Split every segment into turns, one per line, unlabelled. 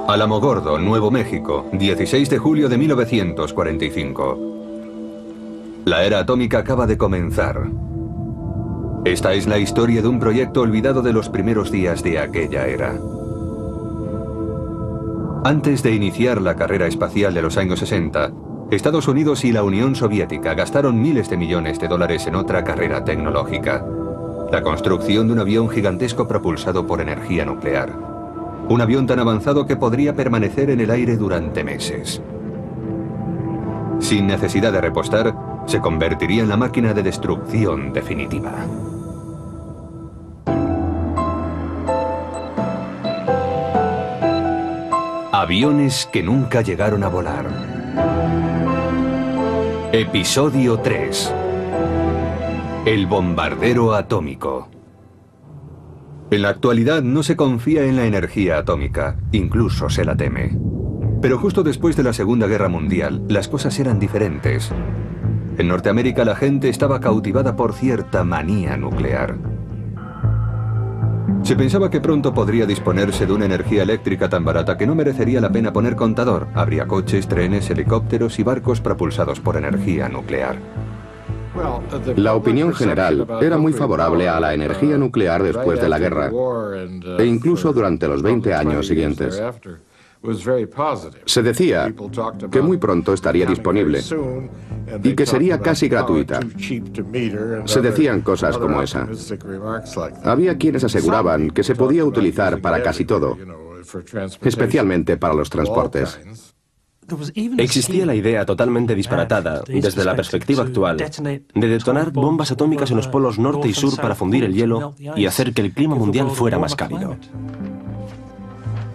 Alamogordo, Nuevo México, 16 de julio de 1945. La era atómica acaba de comenzar. Esta es la historia de un proyecto olvidado de los primeros días de aquella era. Antes de iniciar la carrera espacial de los años 60, Estados Unidos y la Unión Soviética gastaron miles de millones de dólares en otra carrera tecnológica: la construcción de un avión gigantesco propulsado por energía nuclear. Un avión tan avanzado que podría permanecer en el aire durante meses. Sin necesidad de repostar, se convertiría en la máquina de destrucción definitiva. Aviones que nunca llegaron a volar. Episodio 3. El bombardero atómico. En la actualidad no se confía en la energía atómica, incluso se la teme. Pero justo después de la Segunda Guerra Mundial, las cosas eran diferentes. En Norteamérica la gente estaba cautivada por cierta manía nuclear. Se pensaba que pronto podría disponerse de una energía eléctrica tan barata que no merecería la pena poner contador. Habría coches, trenes, helicópteros y barcos propulsados por energía nuclear.
La opinión general era muy favorable a la energía nuclear después de la guerra, e incluso durante los 20 años siguientes. Se decía que muy pronto estaría disponible y que sería casi gratuita. Se decían cosas como esa. Había quienes aseguraban que se podía utilizar para casi todo, especialmente para los transportes.
Existía la idea totalmente disparatada, desde la perspectiva actual, de detonar bombas atómicas en los polos norte y sur para fundir el hielo y hacer que el clima mundial fuera más cálido.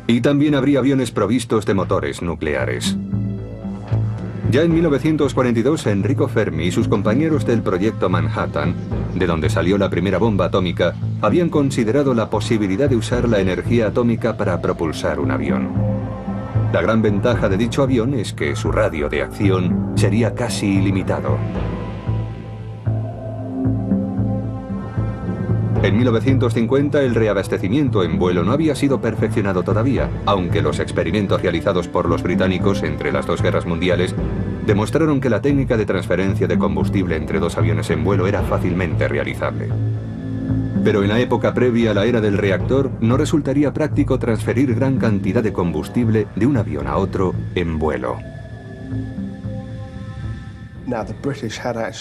Y también habría aviones provistos de motores nucleares. Ya en 1942, Enrico Fermi y sus compañeros del proyecto Manhattan, de donde salió la primera bomba atómica, habían considerado la posibilidad de usar la energía atómica para propulsar un avión. La gran ventaja de dicho avión es que su radio de acción sería casi ilimitado. En 1950 el reabastecimiento en vuelo no había sido perfeccionado todavía, aunque los experimentos realizados por los británicos entre las dos guerras mundiales demostraron que la técnica de transferencia de combustible entre dos aviones en vuelo era fácilmente realizable. Pero en la época previa a la era del reactor no resultaría práctico transferir gran cantidad de combustible de un avión a otro en vuelo.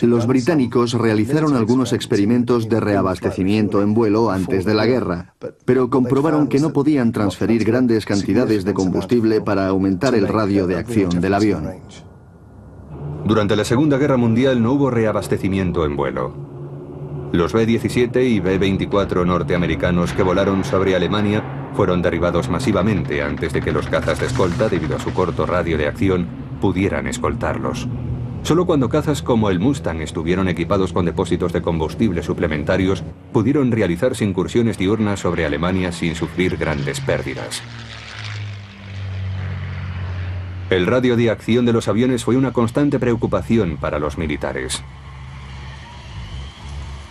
Los británicos realizaron algunos experimentos de reabastecimiento en vuelo antes de la guerra, pero comprobaron que no podían transferir grandes cantidades de combustible para aumentar el radio de acción del avión.
Durante la Segunda Guerra Mundial no hubo reabastecimiento en vuelo. Los B-17 y B-24 norteamericanos que volaron sobre Alemania fueron derribados masivamente antes de que los cazas de escolta, debido a su corto radio de acción, pudieran escoltarlos. Solo cuando cazas como el Mustang estuvieron equipados con depósitos de combustible suplementarios, pudieron realizarse incursiones diurnas sobre Alemania sin sufrir grandes pérdidas. El radio de acción de los aviones fue una constante preocupación para los militares.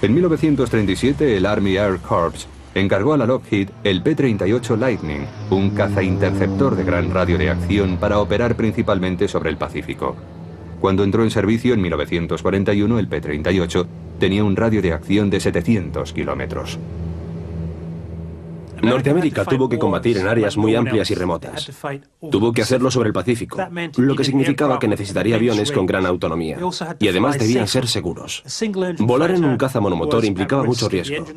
En 1937, el Army Air Corps encargó a la Lockheed el P-38 Lightning, un caza interceptor de gran radio de acción para operar principalmente sobre el Pacífico. Cuando entró en servicio en 1941, el P-38 tenía un radio de acción de 700 kilómetros.
Norteamérica tuvo que combatir en áreas muy amplias y remotas. Tuvo que hacerlo sobre el Pacífico, lo que significaba que necesitaría aviones con gran autonomía. Y además debían ser seguros. Volar en un caza monomotor implicaba mucho riesgo,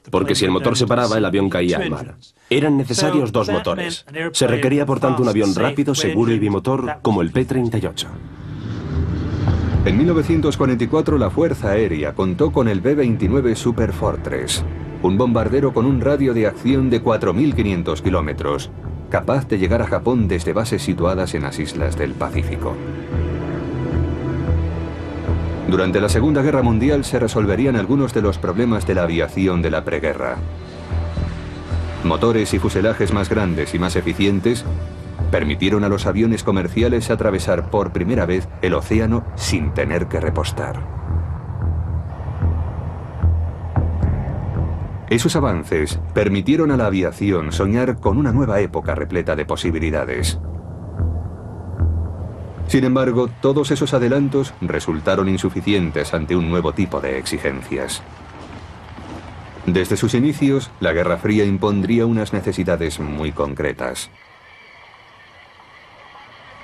porque si el motor se paraba, el avión caía al mar. Eran necesarios dos motores. Se requería, por tanto, un avión rápido, seguro y bimotor como el P-38.
En 1944, la Fuerza Aérea contó con el B-29 Super Fortress, un bombardero con un radio de acción de 4.500 kilómetros, capaz de llegar a Japón desde bases situadas en las islas del Pacífico. Durante la Segunda Guerra Mundial se resolverían algunos de los problemas de la aviación de la preguerra. Motores y fuselajes más grandes y más eficientes permitieron a los aviones comerciales atravesar por primera vez el océano sin tener que repostar. Esos avances permitieron a la aviación soñar con una nueva época repleta de posibilidades. Sin embargo, todos esos adelantos resultaron insuficientes ante un nuevo tipo de exigencias. Desde sus inicios, la Guerra Fría impondría unas necesidades muy concretas.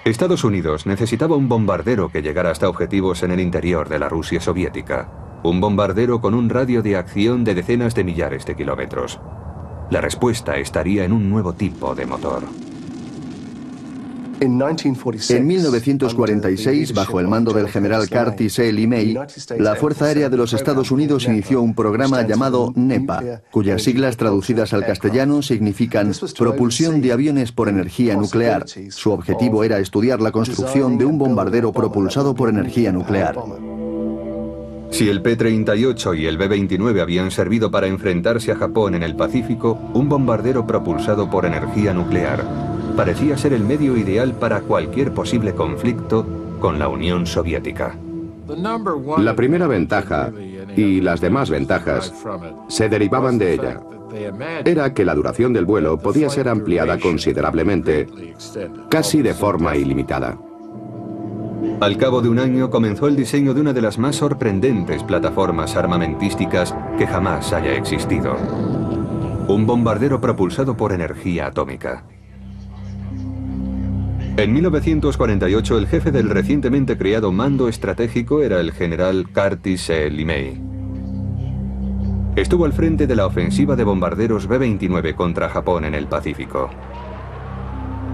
Estados Unidos necesitaba un bombardero que llegara hasta objetivos en el interior de la Rusia soviética. Un bombardero con un radio de acción de decenas de millares de kilómetros. La respuesta estaría en un nuevo tipo de motor.
En 1946, bajo el mando del general Curtis E. LeMay, la Fuerza Aérea de los Estados Unidos inició un programa llamado NEPA, cuyas siglas traducidas al castellano significan Propulsión de Aviones por Energía Nuclear. Su objetivo era estudiar la construcción de un bombardero propulsado por energía nuclear.
Si el P-38 y el B-29 habían servido para enfrentarse a Japón en el Pacífico, un bombardero propulsado por energía nuclear parecía ser el medio ideal para cualquier posible conflicto con la Unión Soviética.
La primera ventaja y las demás ventajas se derivaban de ella. Era que la duración del vuelo podía ser ampliada considerablemente, casi de forma ilimitada.
Al cabo de un año comenzó el diseño de una de las más sorprendentes plataformas armamentísticas que jamás haya existido. Un bombardero propulsado por energía atómica. En 1948 el jefe del recientemente creado Mando Estratégico era el general Curtis E. LeMay. Estuvo al frente de la ofensiva de bombarderos B-29 contra Japón en el Pacífico.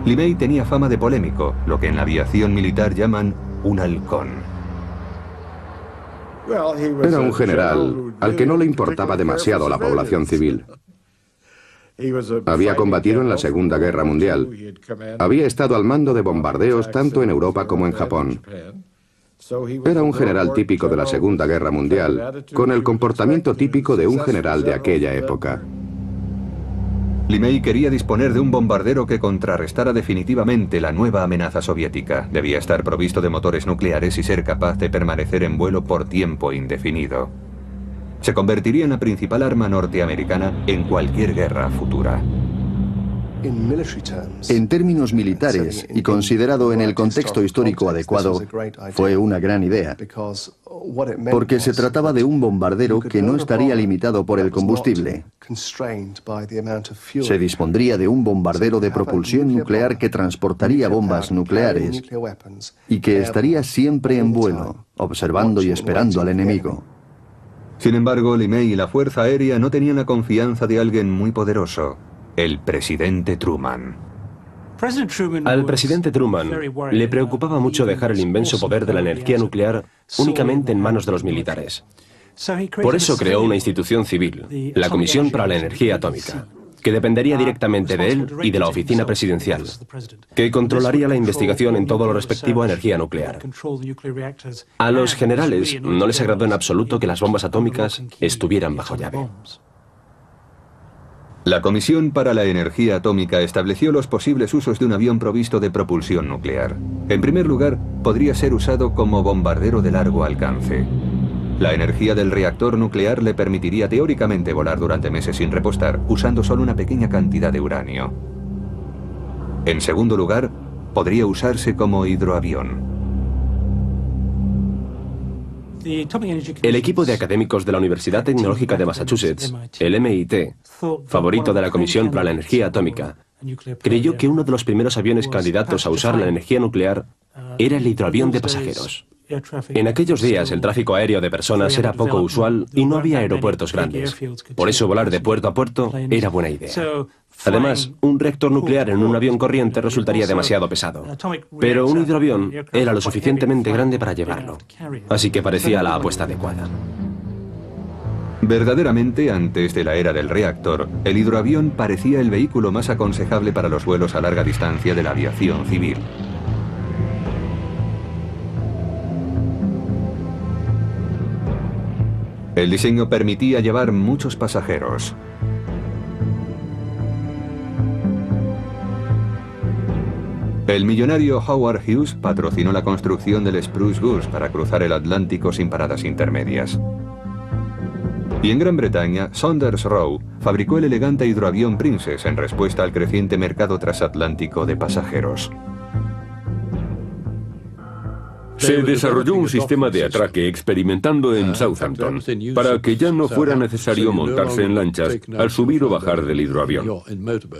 LeMay tenía fama de polémico, lo que en la aviación militar llaman un halcón.
Era un general al que no le importaba demasiado la población civil. Había combatido en la Segunda Guerra Mundial. Había estado al mando de bombardeos tanto en Europa como en Japón. Era un general típico de la Segunda Guerra Mundial, con el comportamiento típico de un general de aquella época.
LeMay quería disponer de un bombardero que contrarrestara definitivamente la nueva amenaza soviética. Debía estar provisto de motores nucleares y ser capaz de permanecer en vuelo por tiempo indefinido. Se convertiría en la principal arma norteamericana en cualquier guerra futura.
En términos militares, y considerado en el contexto histórico adecuado, fue una gran idea, porque se trataba de un bombardero que no estaría limitado por el combustible. Se dispondría de un bombardero de propulsión nuclear que transportaría bombas nucleares y que estaría siempre en vuelo, observando y esperando al enemigo.
Sin embargo, LeMay y la Fuerza Aérea no tenían la confianza de alguien muy poderoso, el presidente Truman.
Al presidente Truman le preocupaba mucho dejar el inmenso poder de la energía nuclear únicamente en manos de los militares. Por eso creó una institución civil, la Comisión para la Energía Atómica, que dependería directamente de él y de la oficina presidencial, que controlaría la investigación en todo lo respectivo a energía nuclear. A los generales no les agradó en absoluto que las bombas atómicas estuvieran bajo llave.
La Comisión para la Energía Atómica estableció los posibles usos de un avión provisto de propulsión nuclear. En primer lugar, podría ser usado como bombardero de largo alcance. La energía del reactor nuclear le permitiría teóricamente volar durante meses sin repostar, usando solo una pequeña cantidad de uranio. En segundo lugar, podría usarse como hidroavión.
El equipo de académicos de la Universidad Tecnológica de Massachusetts, el MIT, favorito de la Comisión para la Energía Atómica, creyó que uno de los primeros aviones candidatos a usar la energía nuclear era el hidroavión de pasajeros. En aquellos días el tráfico aéreo de personas era poco usual y no había aeropuertos grandes. Por eso volar de puerto a puerto era buena idea. Además, un reactor nuclear en un avión corriente resultaría demasiado pesado. Pero un hidroavión era lo suficientemente grande para llevarlo. Así que parecía la apuesta adecuada.
Verdaderamente, antes de la era del reactor, el hidroavión parecía el vehículo más aconsejable para los vuelos a larga distancia de la aviación civil. El diseño permitía llevar muchos pasajeros. El millonario Howard Hughes patrocinó la construcción del Spruce Goose para cruzar el Atlántico sin paradas intermedias. Y en Gran Bretaña, Saunders Roe fabricó el elegante hidroavión Princess en respuesta al creciente mercado transatlántico de pasajeros.
Se desarrolló un sistema de atraque experimentando en Southampton para que ya no fuera necesario montarse en lanchas al subir o bajar del hidroavión.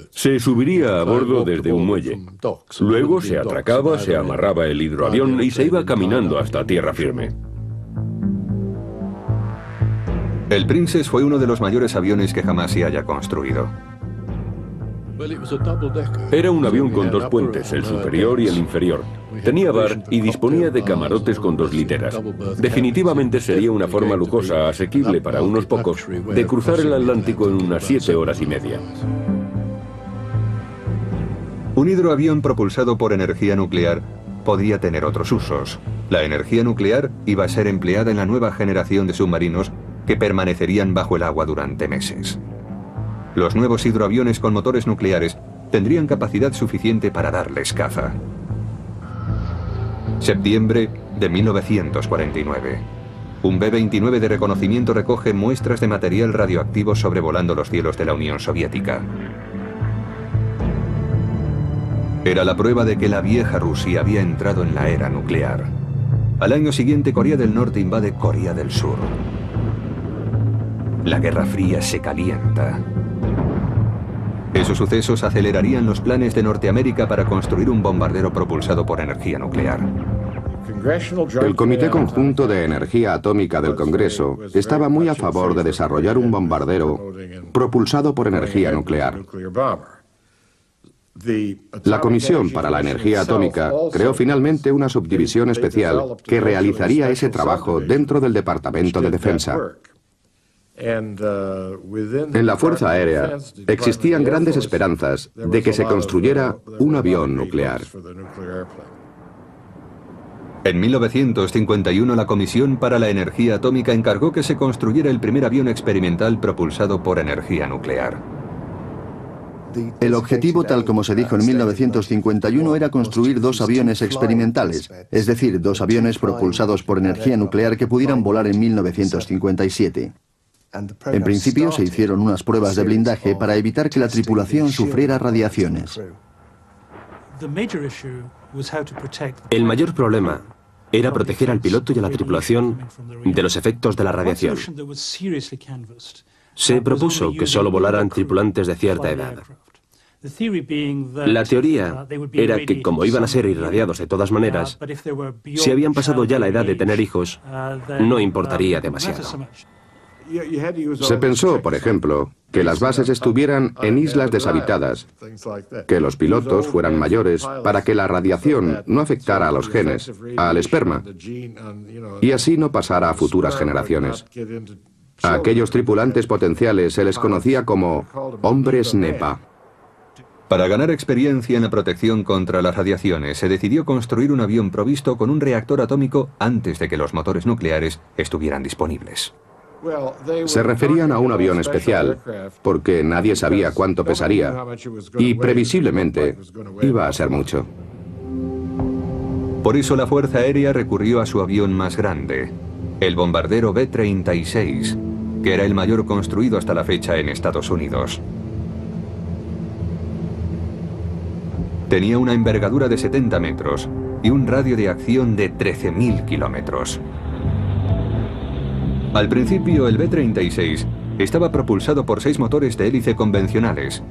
Se subiría a bordo desde un muelle. Luego se atracaba, se amarraba el hidroavión y se iba caminando hasta tierra firme.
El Princess fue uno de los mayores aviones que jamás se haya construido.
Era un avión con dos puentes, el superior y el inferior. Tenía bar y disponía de camarotes con 2 literas. Definitivamente sería una forma lujosa, asequible para unos pocos, de cruzar el Atlántico en unas 7 horas y media.
Un hidroavión propulsado por energía nuclear podía tener otros usos. La energía nuclear iba a ser empleada en la nueva generación de submarinos que permanecerían bajo el agua durante meses. Los nuevos hidroaviones con motores nucleares tendrían capacidad suficiente para darles caza. Septiembre de 1949. Un B-29 de reconocimiento recoge muestras de material radioactivo sobrevolando los cielos de la Unión Soviética. Era la prueba de que la vieja Rusia había entrado en la era nuclear. Al año siguiente, Corea del Norte invade Corea del Sur. La Guerra Fría se calienta. Esos sucesos acelerarían los planes de Norteamérica para construir un bombardero propulsado por energía nuclear.
El Comité Conjunto de Energía Atómica del Congreso estaba muy a favor de desarrollar un bombardero propulsado por energía nuclear. La Comisión para la Energía Atómica creó finalmente una subdivisión especial que realizaría ese trabajo dentro del Departamento de Defensa. En la Fuerza Aérea existían grandes esperanzas de que se construyera un avión nuclear.
En 1951, la Comisión para la Energía Atómica encargó que se construyera el primer avión experimental propulsado por energía nuclear.
El objetivo, tal como se dijo en 1951, era construir 2 aviones experimentales, es decir, 2 aviones propulsados por energía nuclear que pudieran volar en 1957. En principio se hicieron unas pruebas de blindaje para evitar que la tripulación sufriera radiaciones.
El mayor problema era proteger al piloto y a la tripulación de los efectos de la radiación. Se propuso que solo volaran tripulantes de cierta edad. La teoría era que, como iban a ser irradiados de todas maneras, si habían pasado ya la edad de tener hijos, no importaría demasiado.
Se pensó, por ejemplo, que las bases estuvieran en islas deshabitadas, que los pilotos fueran mayores para que la radiación no afectara a los genes, al esperma, y así no pasara a futuras generaciones. A aquellos tripulantes potenciales se les conocía como hombres NEPA.
Para ganar experiencia en la protección contra las radiaciones, se decidió construir un avión provisto con un reactor atómico antes de que los motores nucleares estuvieran disponibles.
Se referían a un avión especial, porque nadie sabía cuánto pesaría, y previsiblemente iba a ser mucho.
Por eso la Fuerza Aérea recurrió a su avión más grande, el bombardero B-36, que era el mayor construido hasta la fecha en Estados Unidos. Tenía una envergadura de 70 metros y un radio de acción de 13.000 kilómetros. Al principio, el B-36 estaba propulsado por 6 motores de hélice convencionales,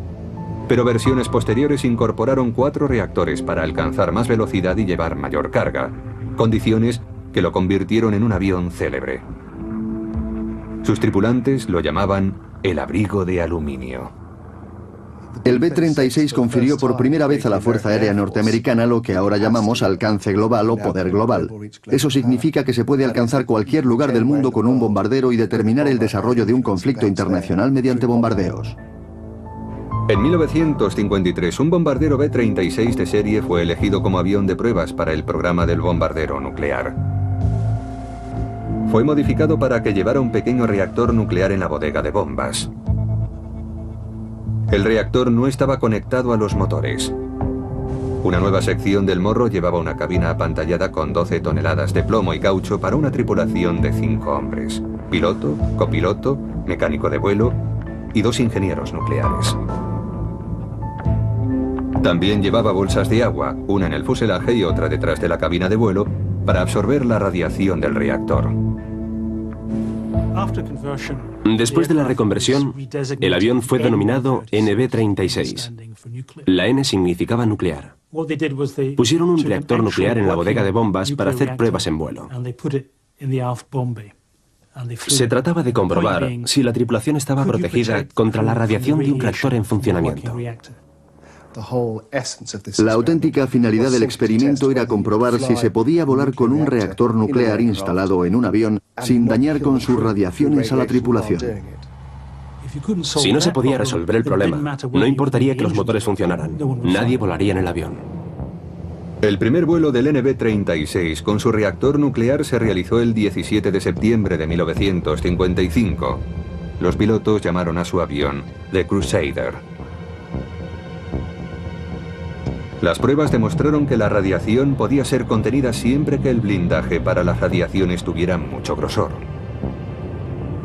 pero versiones posteriores incorporaron 4 reactores para alcanzar más velocidad y llevar mayor carga, condiciones que lo convirtieron en un avión célebre. Sus tripulantes lo llamaban el abrigo de aluminio.
El B-36 confirió por primera vez a la Fuerza Aérea Norteamericana lo que ahora llamamos alcance global o poder global. Eso significa que se puede alcanzar cualquier lugar del mundo con un bombardero y determinar el desarrollo de un conflicto internacional mediante bombardeos.
En 1953, un bombardero B-36 de serie fue elegido como avión de pruebas para el programa del bombardero nuclear. Fue modificado para que llevara un pequeño reactor nuclear en la bodega de bombas. El reactor no estaba conectado a los motores. Una nueva sección del morro llevaba una cabina apantallada con 12 toneladas de plomo y caucho para una tripulación de 5 hombres. Piloto, copiloto mecánico de vuelo y 2 ingenieros nucleares. También llevaba bolsas de agua, una en el fuselaje y otra detrás de la cabina de vuelo, para absorber la radiación del reactor.
Después de la reconversión, el avión fue denominado NB-36. La N significaba nuclear. Pusieron un reactor nuclear en la bodega de bombas para hacer pruebas en vuelo. Se trataba de comprobar si la tripulación estaba protegida contra la radiación de un reactor en funcionamiento.
La auténtica finalidad del experimento era comprobar si se podía volar con un reactor nuclear instalado en un avión sin dañar con sus radiaciones a la tripulación.
Si no se podía resolver el problema, no importaría que los motores funcionaran. Nadie volaría en el avión.
El primer vuelo del NB-36 con su reactor nuclear se realizó el 17 de septiembre de 1955. Los pilotos llamaron a su avión The Crusader. Las pruebas demostraron que la radiación podía ser contenida siempre que el blindaje para la radiación estuviera mucho grosor.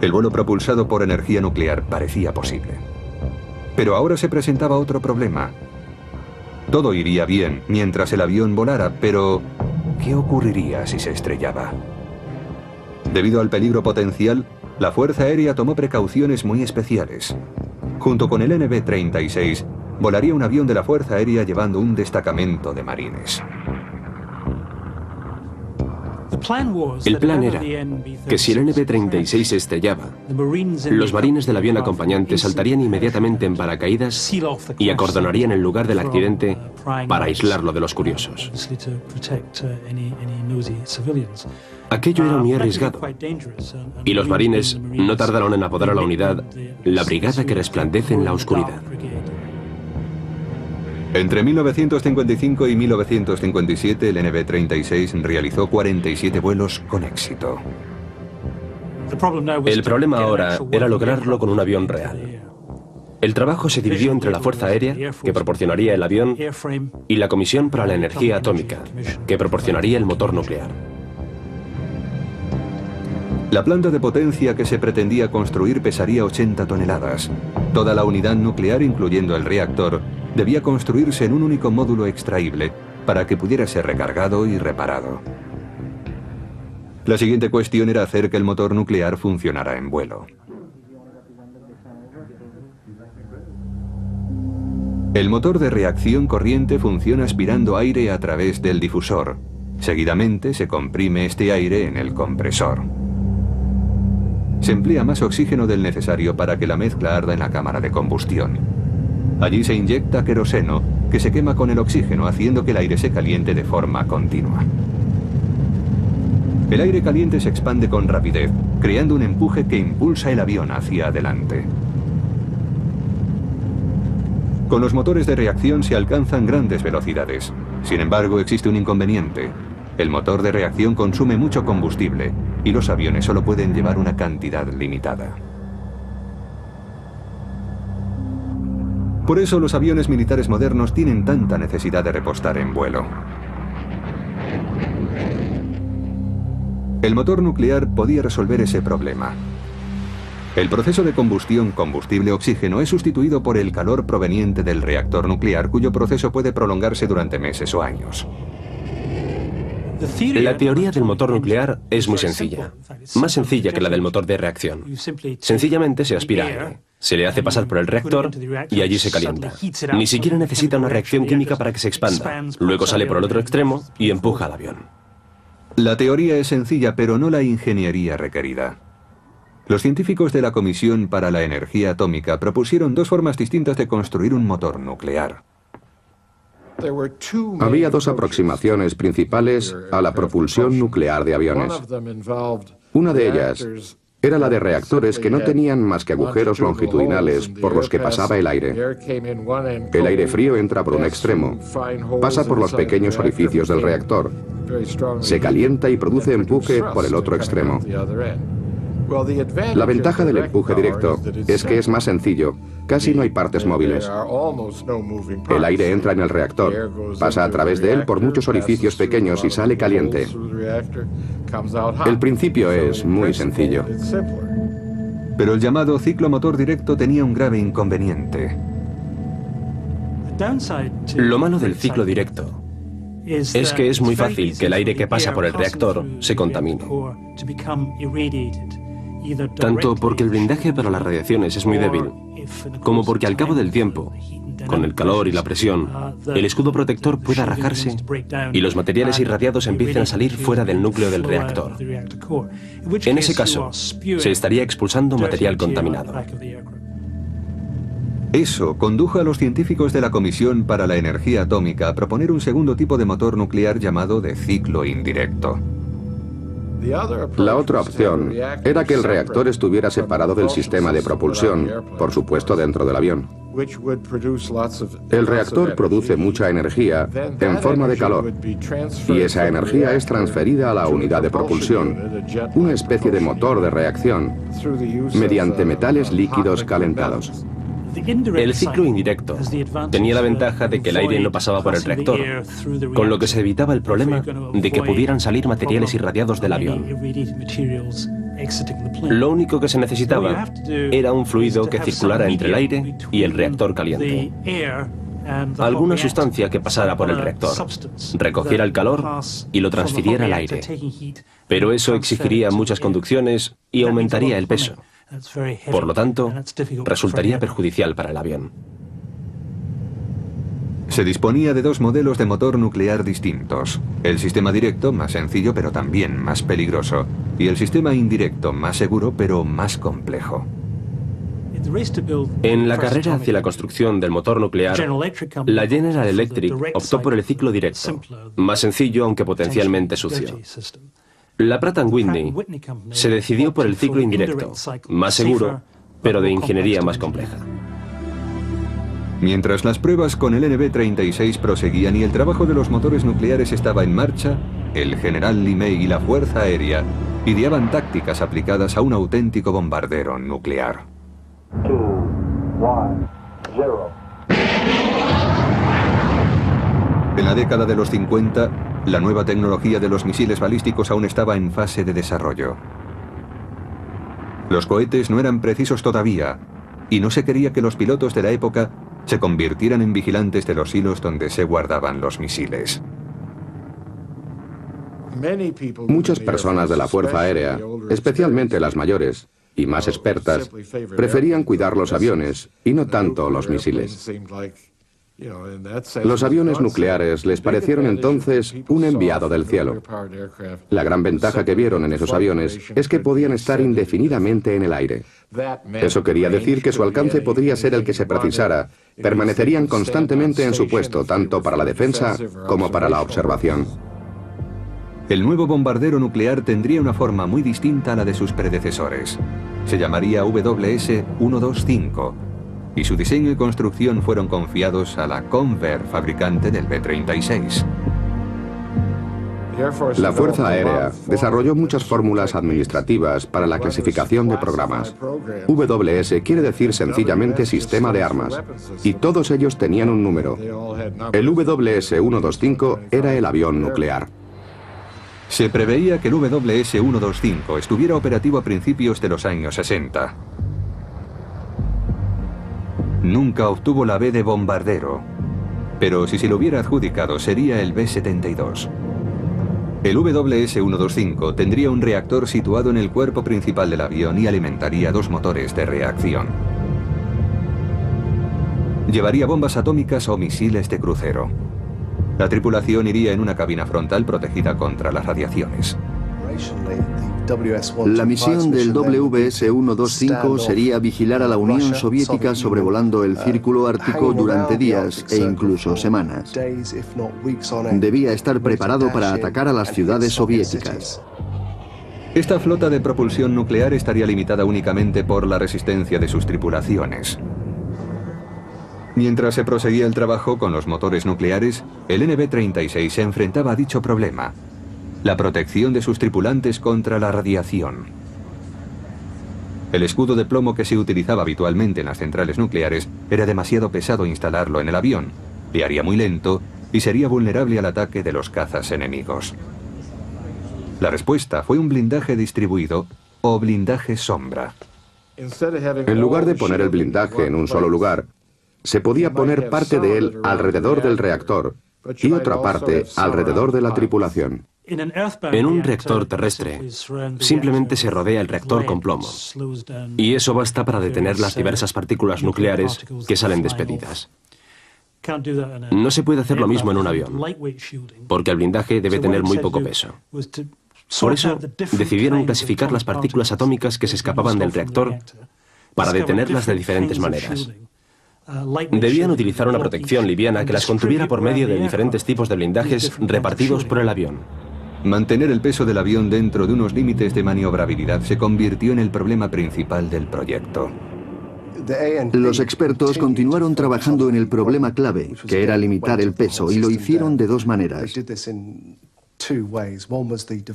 El vuelo propulsado por energía nuclear parecía posible. Pero ahora se presentaba otro problema. Todo iría bien mientras el avión volara, pero ¿qué ocurriría si se estrellaba? Debido al peligro potencial, la Fuerza Aérea tomó precauciones muy especiales. Junto con el NB-36, volaría un avión de la Fuerza Aérea llevando un destacamento de marines.
El plan era que si el NB-36 se estrellaba, los marines del avión acompañante saltarían inmediatamente en paracaídas y acordonarían el lugar del accidente para aislarlo de los curiosos. Aquello era muy arriesgado, y los marines no tardaron en apodar a la unidad la brigada que resplandece en la oscuridad.
Entre 1955 y 1957, el NB-36 realizó 47 vuelos con éxito.
El problema ahora era lograrlo con un avión real. El trabajo se dividió entre la Fuerza Aérea, que proporcionaría el avión, y la Comisión para la Energía Atómica, que proporcionaría el motor nuclear.
La planta de potencia que se pretendía construir pesaría 80 toneladas. Toda la unidad nuclear, incluyendo el reactor, debía construirse en un único módulo extraíble para que pudiera ser recargado y reparado. La siguiente cuestión era hacer que el motor nuclear funcionara en vuelo. El motor de reacción corriente funciona aspirando aire a través del difusor. Seguidamente se comprime este aire en el compresor. Se emplea más oxígeno del necesario para que la mezcla arda en la cámara de combustión. Allí se inyecta queroseno, que se quema con el oxígeno, haciendo que el aire se caliente de forma continua. El aire caliente se expande con rapidez, creando un empuje que impulsa el avión hacia adelante. Con los motores de reacción se alcanzan grandes velocidades. Sin embargo, existe un inconveniente. El motor de reacción consume mucho combustible y los aviones solo pueden llevar una cantidad limitada. Por eso los aviones militares modernos tienen tanta necesidad de repostar en vuelo. El motor nuclear podía resolver ese problema. El proceso de combustión combustible-oxígeno es sustituido por el calor proveniente del reactor nuclear, cuyo proceso puede prolongarse durante meses o años.
La teoría del motor nuclear es muy sencilla, más sencilla que la del motor de reacción. Sencillamente se aspira aire, se le hace pasar por el reactor y allí se calienta. Ni siquiera necesita una reacción química para que se expanda. Luego sale por el otro extremo y empuja al avión.
La teoría es sencilla, pero no la ingeniería requerida. Los científicos de la Comisión para la Energía Atómica propusieron 2 formas distintas de construir un motor nuclear.
Había 2 aproximaciones principales a la propulsión nuclear de aviones. Una de ellas era la de reactores que no tenían más que agujeros longitudinales por los que pasaba el aire. El aire frío entra por un extremo, pasa por los pequeños orificios del reactor, se calienta y produce empuje por el otro extremo. La ventaja del empuje directo es que es más sencillo, casi no hay partes móviles. El aire entra en el reactor, pasa a través de él por muchos orificios pequeños y sale caliente. El principio es muy sencillo.
Pero el llamado ciclo motor directo tenía un grave inconveniente.
Lo malo del ciclo directo es que es muy fácil que el aire que pasa por el reactor se contamine. Tanto porque el blindaje para las radiaciones es muy débil, como porque al cabo del tiempo, con el calor y la presión, el escudo protector pueda rajarse y los materiales irradiados empiecen a salir fuera del núcleo del reactor. En ese caso, se estaría expulsando material contaminado.
Eso condujo a los científicos de la Comisión para la Energía Atómica a proponer un segundo tipo de motor nuclear llamado de ciclo indirecto.
La otra opción era que el reactor estuviera separado del sistema de propulsión, por supuesto dentro del avión. El reactor produce mucha energía en forma de calor, y esa energía es transferida a la unidad de propulsión, una especie de motor de reacción, mediante metales líquidos calentados.
El ciclo indirecto tenía la ventaja de que el aire no pasaba por el reactor, con lo que se evitaba el problema de que pudieran salir materiales irradiados del avión. Lo único que se necesitaba era un fluido que circulara entre el aire y el reactor caliente. Alguna sustancia que pasara por el reactor, recogiera el calor y lo transfiriera al aire. Pero eso exigiría muchas conducciones y aumentaría el peso. Por lo tanto, resultaría perjudicial para el avión.
Se disponía de dos modelos de motor nuclear distintos. El sistema directo, más sencillo pero también más peligroso, y el sistema indirecto, más seguro pero más complejo.
En la carrera hacia la construcción del motor nuclear, la General Electric optó por el ciclo directo, más sencillo aunque potencialmente sucio. La Pratt & Whitney se decidió por el ciclo indirecto, más seguro, pero de ingeniería más compleja.
Mientras las pruebas con el NB-36 proseguían y el trabajo de los motores nucleares estaba en marcha, el general LeMay y la Fuerza Aérea ideaban tácticas aplicadas a un auténtico bombardero nuclear.
2, 1, 0.
En la década de los 50, la nueva tecnología de los misiles balísticos aún estaba en fase de desarrollo. Los cohetes no eran precisos todavía, y no se quería que los pilotos de la época se convirtieran en vigilantes de los hilos donde se guardaban los misiles.
Muchas personas de la Fuerza Aérea, especialmente las mayores y más expertas, preferían cuidar los aviones y no tanto los misiles. Los aviones nucleares les parecieron entonces un enviado del cielo. La gran ventaja que vieron en esos aviones es que podían estar indefinidamente en el aire. Eso quería decir que su alcance podría ser el que se precisara. Permanecerían constantemente en su puesto, tanto para la defensa como para la observación.
El nuevo bombardero nuclear tendría una forma muy distinta a la de sus predecesores. Se llamaría WS-125. Y su diseño y construcción fueron confiados a la Convair, fabricante del B-36.
La Fuerza Aérea desarrolló muchas fórmulas administrativas para la clasificación de programas. WS quiere decir sencillamente sistema de armas, y todos ellos tenían un número. El WS-125 era el avión nuclear.
Se preveía que el WS-125 estuviera operativo a principios de los años 60. Nunca obtuvo la B de bombardero, pero si se lo hubiera adjudicado sería el B-72. El WS-125 tendría un reactor situado en el cuerpo principal del avión y alimentaría dos motores de reacción. Llevaría bombas atómicas o misiles de crucero. La tripulación iría en una cabina frontal protegida contra las radiaciones.
La misión del WS-125 sería vigilar a la Unión Soviética sobrevolando el Círculo Ártico durante días e incluso semanas. Debía estar preparado para atacar a las ciudades soviéticas.
Esta flota de propulsión nuclear estaría limitada únicamente por la resistencia de sus tripulaciones. Mientras se proseguía el trabajo con los motores nucleares, el NB-36 se enfrentaba a dicho problema: la protección de sus tripulantes contra la radiación. El escudo de plomo que se utilizaba habitualmente en las centrales nucleares era demasiado pesado instalarlo en el avión, le haría muy lento y sería vulnerable al ataque de los cazas enemigos. La respuesta fue un blindaje distribuido o blindaje sombra.
En lugar de poner el blindaje en un solo lugar, se podía poner parte de él alrededor del reactor y otra parte alrededor de la tripulación.
En un reactor terrestre, simplemente se rodea el reactor con plomo, y eso basta para detener las diversas partículas nucleares que salen despedidas. No se puede hacer lo mismo en un avión, porque el blindaje debe tener muy poco peso. Por eso, decidieron clasificar las partículas atómicas que se escapaban del reactor para detenerlas de diferentes maneras. Debían utilizar una protección liviana que las contuviera por medio de diferentes tipos de blindajes repartidos por el avión.
Mantener el peso del avión dentro de unos límites de maniobrabilidad se convirtió en el problema principal del proyecto.
Los expertos continuaron trabajando en el problema clave, que era limitar el peso, y lo hicieron de dos maneras.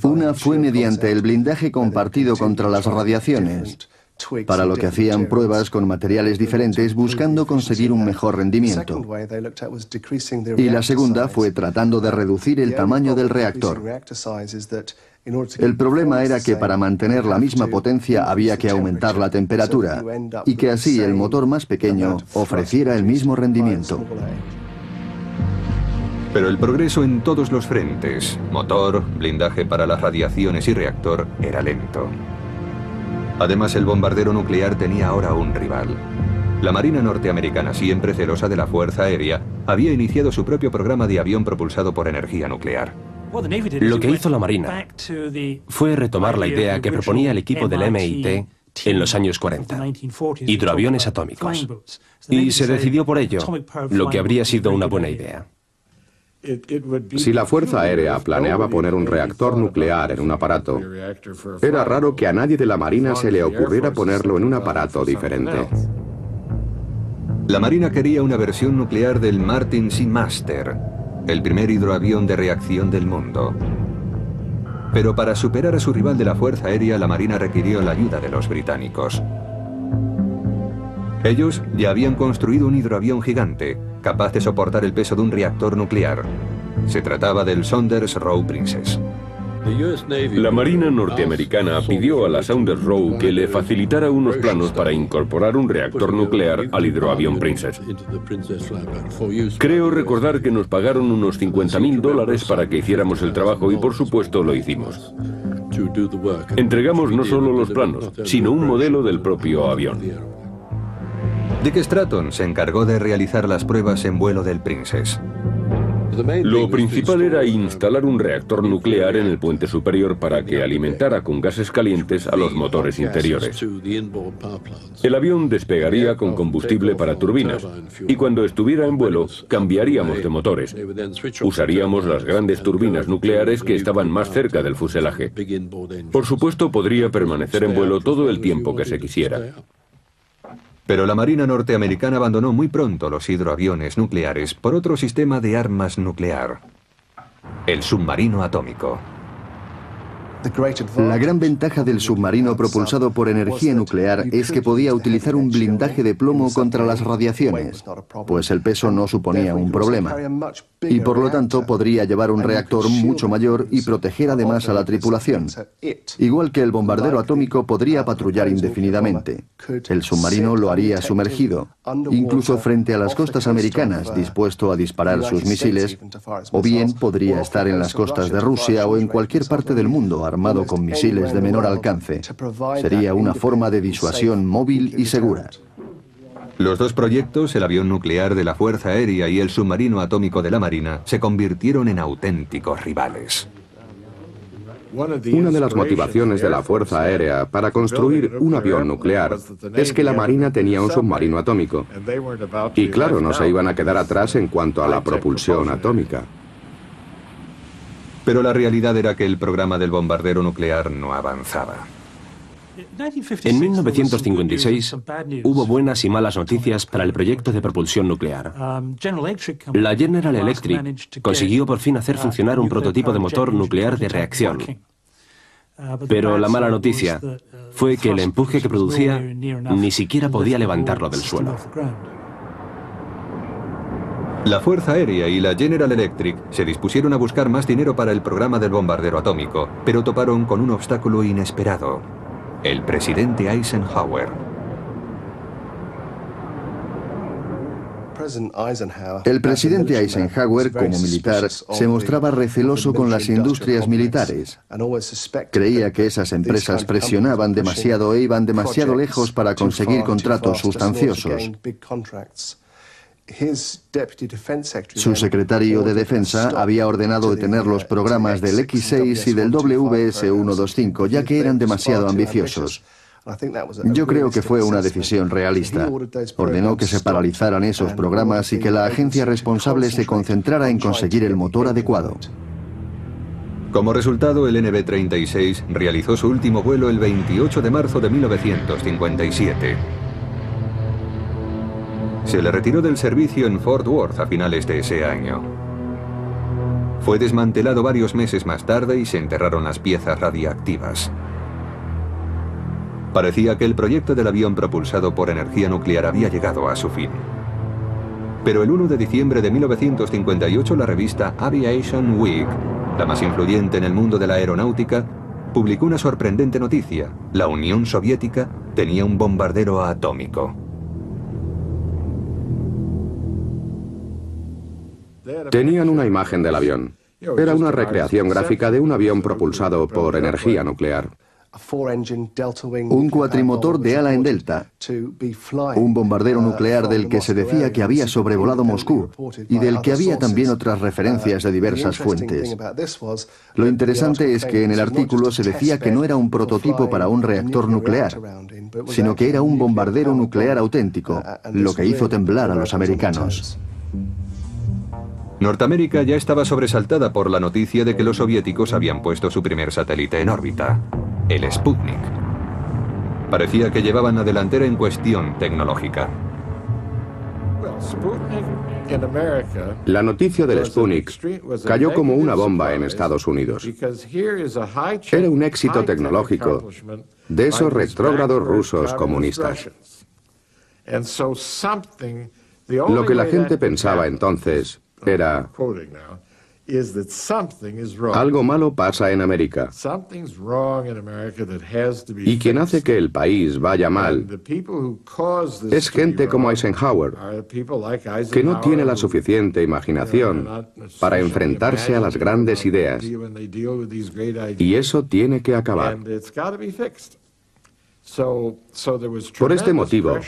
Una fue mediante el blindaje compartido contra las radiaciones, para lo que hacían pruebas con materiales diferentes buscando conseguir un mejor rendimiento. Y la segunda fue tratando de reducir el tamaño del reactor. El problema era que para mantener la misma potencia había que aumentar la temperatura y que así el motor más pequeño ofreciera el mismo rendimiento.
Pero el progreso en todos los frentes, motor, blindaje para las radiaciones y reactor, era lento. Además, el bombardero nuclear tenía ahora un rival. La Marina norteamericana, siempre celosa de la Fuerza Aérea, había iniciado su propio programa de avión propulsado por energía nuclear.
Lo que hizo la Marina fue retomar la idea que proponía el equipo del MIT en los años 40, hidroaviones atómicos, y se decidió por ello, lo que habría sido una buena idea.
Si la Fuerza Aérea planeaba poner un reactor nuclear en un aparato, era raro que a nadie de la Marina se le ocurriera ponerlo en un aparato diferente.
La Marina quería una versión nuclear del Martin Seamaster, el primer hidroavión de reacción del mundo. Pero para superar a su rival de la Fuerza Aérea, la Marina requirió la ayuda de los británicos. Ellos ya habían construido un hidroavión gigante, capaz de soportar el peso de un reactor nuclear. Se trataba del Saunders Roe Princess.
La Marina norteamericana pidió a la Saunders Roe que le facilitara unos planos para incorporar un reactor nuclear al hidroavión Princess. Creo recordar que nos pagaron unos $50.000 para que hiciéramos el trabajo y por supuesto lo hicimos. Entregamos no solo los planos, sino un modelo del propio avión.
Dick Stratton se encargó de realizar las pruebas en vuelo del Princess.
Lo principal era instalar un reactor nuclear en el puente superior para que alimentara con gases calientes a los motores interiores. El avión despegaría con combustible para turbinas y cuando estuviera en vuelo cambiaríamos de motores. Usaríamos las grandes turbinas nucleares que estaban más cerca del fuselaje. Por supuesto, podría permanecer en vuelo todo el tiempo que se quisiera.
Pero la Marina norteamericana abandonó muy pronto los hidroaviones nucleares por otro sistema de armas nuclear, el submarino atómico.
La gran ventaja del submarino propulsado por energía nuclear es que podía utilizar un blindaje de plomo contra las radiaciones, pues el peso no suponía un problema. Y por lo tanto podría llevar un reactor mucho mayor y proteger además a la tripulación. Igual que el bombardero atómico podría patrullar indefinidamente. El submarino lo haría sumergido, incluso frente a las costas americanas, dispuesto a disparar sus misiles, o bien podría estar en las costas de Rusia o en cualquier parte del mundo armado con misiles de menor alcance. Sería una forma de disuasión móvil y segura.
Los dos proyectos, el avión nuclear de la Fuerza Aérea y el submarino atómico de la Marina, se convirtieron en auténticos rivales.
Una de las motivaciones de la Fuerza Aérea para construir un avión nuclear es que la Marina tenía un submarino atómico. Y claro, no se iban a quedar atrás en cuanto a la propulsión atómica.
Pero la realidad era que el programa del bombardero nuclear no avanzaba.
En 1956 hubo buenas y malas noticias para el proyecto de propulsión nuclear. La General Electric consiguió por fin hacer funcionar un prototipo de motor nuclear de reacción. Pero la mala noticia fue que el empuje que producía ni siquiera podía levantarlo del suelo.
La Fuerza Aérea y la General Electric se dispusieron a buscar más dinero para el programa del bombardero atómico, pero toparon con un obstáculo inesperado: el presidente Eisenhower.
El presidente Eisenhower, como militar, se mostraba receloso con las industrias militares. Creía que esas empresas presionaban demasiado e iban demasiado lejos para conseguir contratos sustanciosos. Su secretario de Defensa había ordenado detener los programas del X-6 y del WS-125, ya que eran demasiado ambiciosos. Yo creo que fue una decisión realista. Ordenó que se paralizaran esos programas y que la agencia responsable se concentrara en conseguir el motor adecuado.
Como resultado, el NB-36 realizó su último vuelo el 28 de marzo de 1957. Se le retiró del servicio en Fort Worth a finales de ese año. Fue desmantelado varios meses más tarde y se enterraron las piezas radiactivas. Parecía que el proyecto del avión propulsado por energía nuclear había llegado a su fin. Pero el 1 de diciembre de 1958 la revista Aviation Week, la más influyente en el mundo de la aeronáutica, publicó una sorprendente noticia. La Unión Soviética tenía un bombardero atómico.
Tenían una imagen del avión. Era una recreación gráfica de un avión propulsado por energía nuclear.
Un cuatrimotor de ala en delta, un bombardero nuclear del que se decía que había sobrevolado Moscú y del que había también otras referencias de diversas fuentes. Lo interesante es que en el artículo se decía que no era un prototipo para un reactor nuclear, sino que era un bombardero nuclear auténtico, lo que hizo temblar a los americanos.
Norteamérica ya estaba sobresaltada por la noticia de que los soviéticos habían puesto su primer satélite en órbita, el Sputnik. Parecía que llevaban la delantera en cuestión tecnológica.
La noticia del Sputnik cayó como una bomba en Estados Unidos. Era un éxito tecnológico de esos retrógrados rusos comunistas. Lo que la gente pensaba entonces era: algo malo pasa en América. Y quien hace que el país vaya mal es gente como Eisenhower, que no tiene la suficiente imaginación para enfrentarse a las grandes ideas. Y eso tiene que acabar. Por este motivo,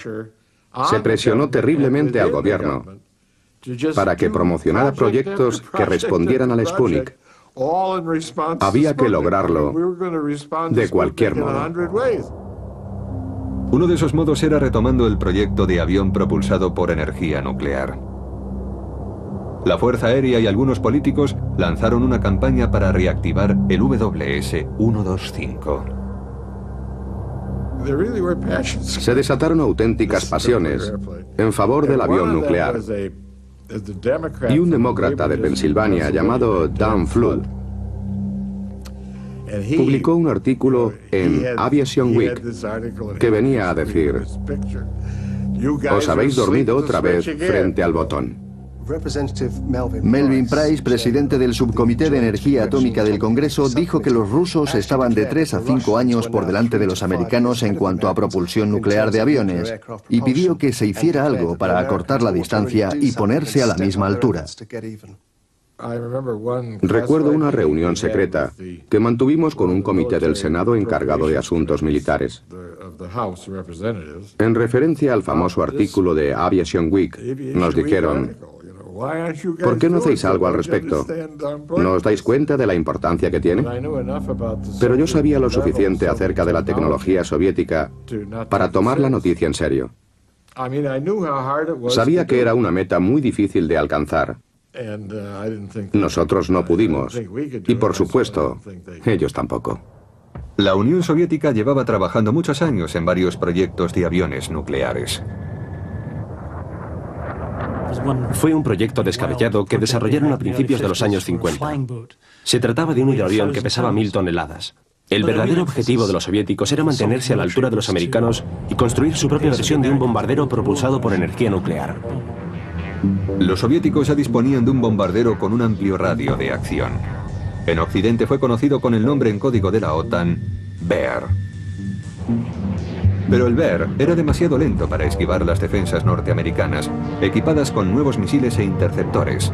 se presionó terriblemente al gobierno para que promocionara proyectos que respondieran al Sputnik. Había que lograrlo de cualquier modo.
Uno de esos modos era retomando el proyecto de avión propulsado por energía nuclear. La Fuerza Aérea y algunos políticos lanzaron una campaña para reactivar el WS-125.
Se desataron auténticas pasiones en favor del avión nuclear. Y un demócrata de Pensilvania llamado Dan Flood publicó un artículo en Aviation Week que venía a decir: os habéis dormido otra vez frente al botón.
Melvin Price, presidente del Subcomité de Energía Atómica del Congreso, dijo que los rusos estaban de 3 a 5 años por delante de los americanos en cuanto a propulsión nuclear de aviones, y pidió que se hiciera algo para acortar la distancia y ponerse a la misma altura.
Recuerdo una reunión secreta que mantuvimos con un comité del Senado encargado de asuntos militares. En referencia al famoso artículo de Aviation Week, nos dijeron: ¿por qué no hacéis algo al respecto? ¿No os dais cuenta de la importancia que tiene? Pero yo sabía lo suficiente acerca de la tecnología soviética para tomar la noticia en serio. Sabía que era una meta muy difícil de alcanzar. Nosotros no pudimos. Y por supuesto, ellos tampoco.
La Unión Soviética llevaba trabajando muchos años en varios proyectos de aviones nucleares.
Fue un proyecto descabellado que desarrollaron a principios de los años 50. Se trataba de un hidroavión que pesaba 1000 toneladas. El verdadero objetivo de los soviéticos era mantenerse a la altura de los americanos y construir su propia versión de un bombardero propulsado por energía nuclear.
Los soviéticos ya disponían de un bombardero con un amplio radio de acción. En Occidente fue conocido con el nombre en código de la OTAN, Bear. Pero el Bear era demasiado lento para esquivar las defensas norteamericanas, equipadas con nuevos misiles e interceptores.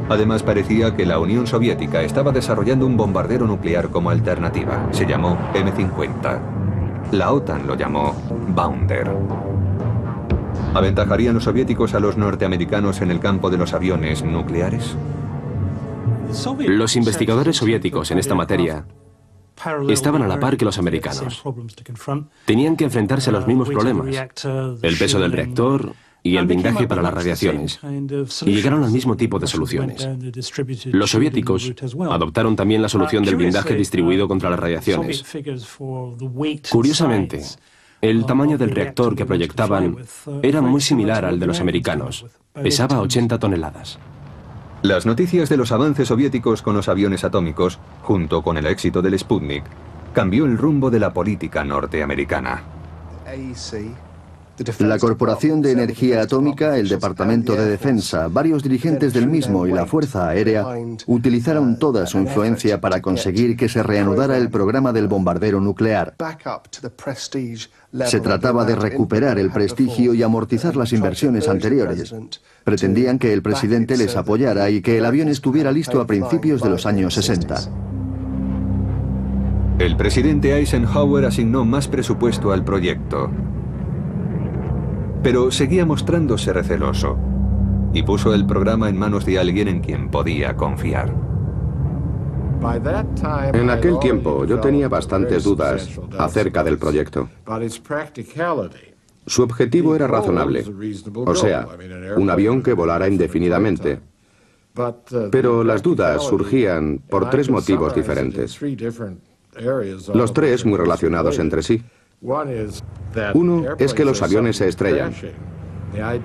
Además, parecía que la Unión Soviética estaba desarrollando un bombardero nuclear como alternativa. Se llamó M-50. La OTAN lo llamó Bounder. ¿Aventajarían los soviéticos a los norteamericanos en el campo de los aviones nucleares?
Los investigadores soviéticos en esta materia estaban a la par que los americanos. Tenían que enfrentarse a los mismos problemas: el peso del reactor y el blindaje para las radiaciones, y llegaron al mismo tipo de soluciones. Los soviéticos adoptaron también la solución del blindaje distribuido contra las radiaciones. Curiosamente, el tamaño del reactor que proyectaban era muy similar al de los americanos. Pesaba 80 toneladas.
Las noticias de los avances soviéticos con los aviones atómicos, junto con el éxito del Sputnik, cambió el rumbo de la política norteamericana.
La Corporación de Energía Atómica, el Departamento de Defensa, varios dirigentes del mismo y la Fuerza Aérea utilizaron toda su influencia para conseguir que se reanudara el programa del bombardero nuclear. Se trataba de recuperar el prestigio y amortizar las inversiones anteriores. Pretendían que el presidente les apoyara y que el avión estuviera listo a principios de los años 60.
El presidente Eisenhower asignó más presupuesto al proyecto, pero seguía mostrándose receloso y puso el programa en manos de alguien en quien podía confiar.
En aquel tiempo yo tenía bastantes dudas acerca del proyecto. Su objetivo era razonable, o sea, un avión que volara indefinidamente. Pero las dudas surgían por tres motivos diferentes. Los tres muy relacionados entre sí. Uno es que los aviones se estrellan,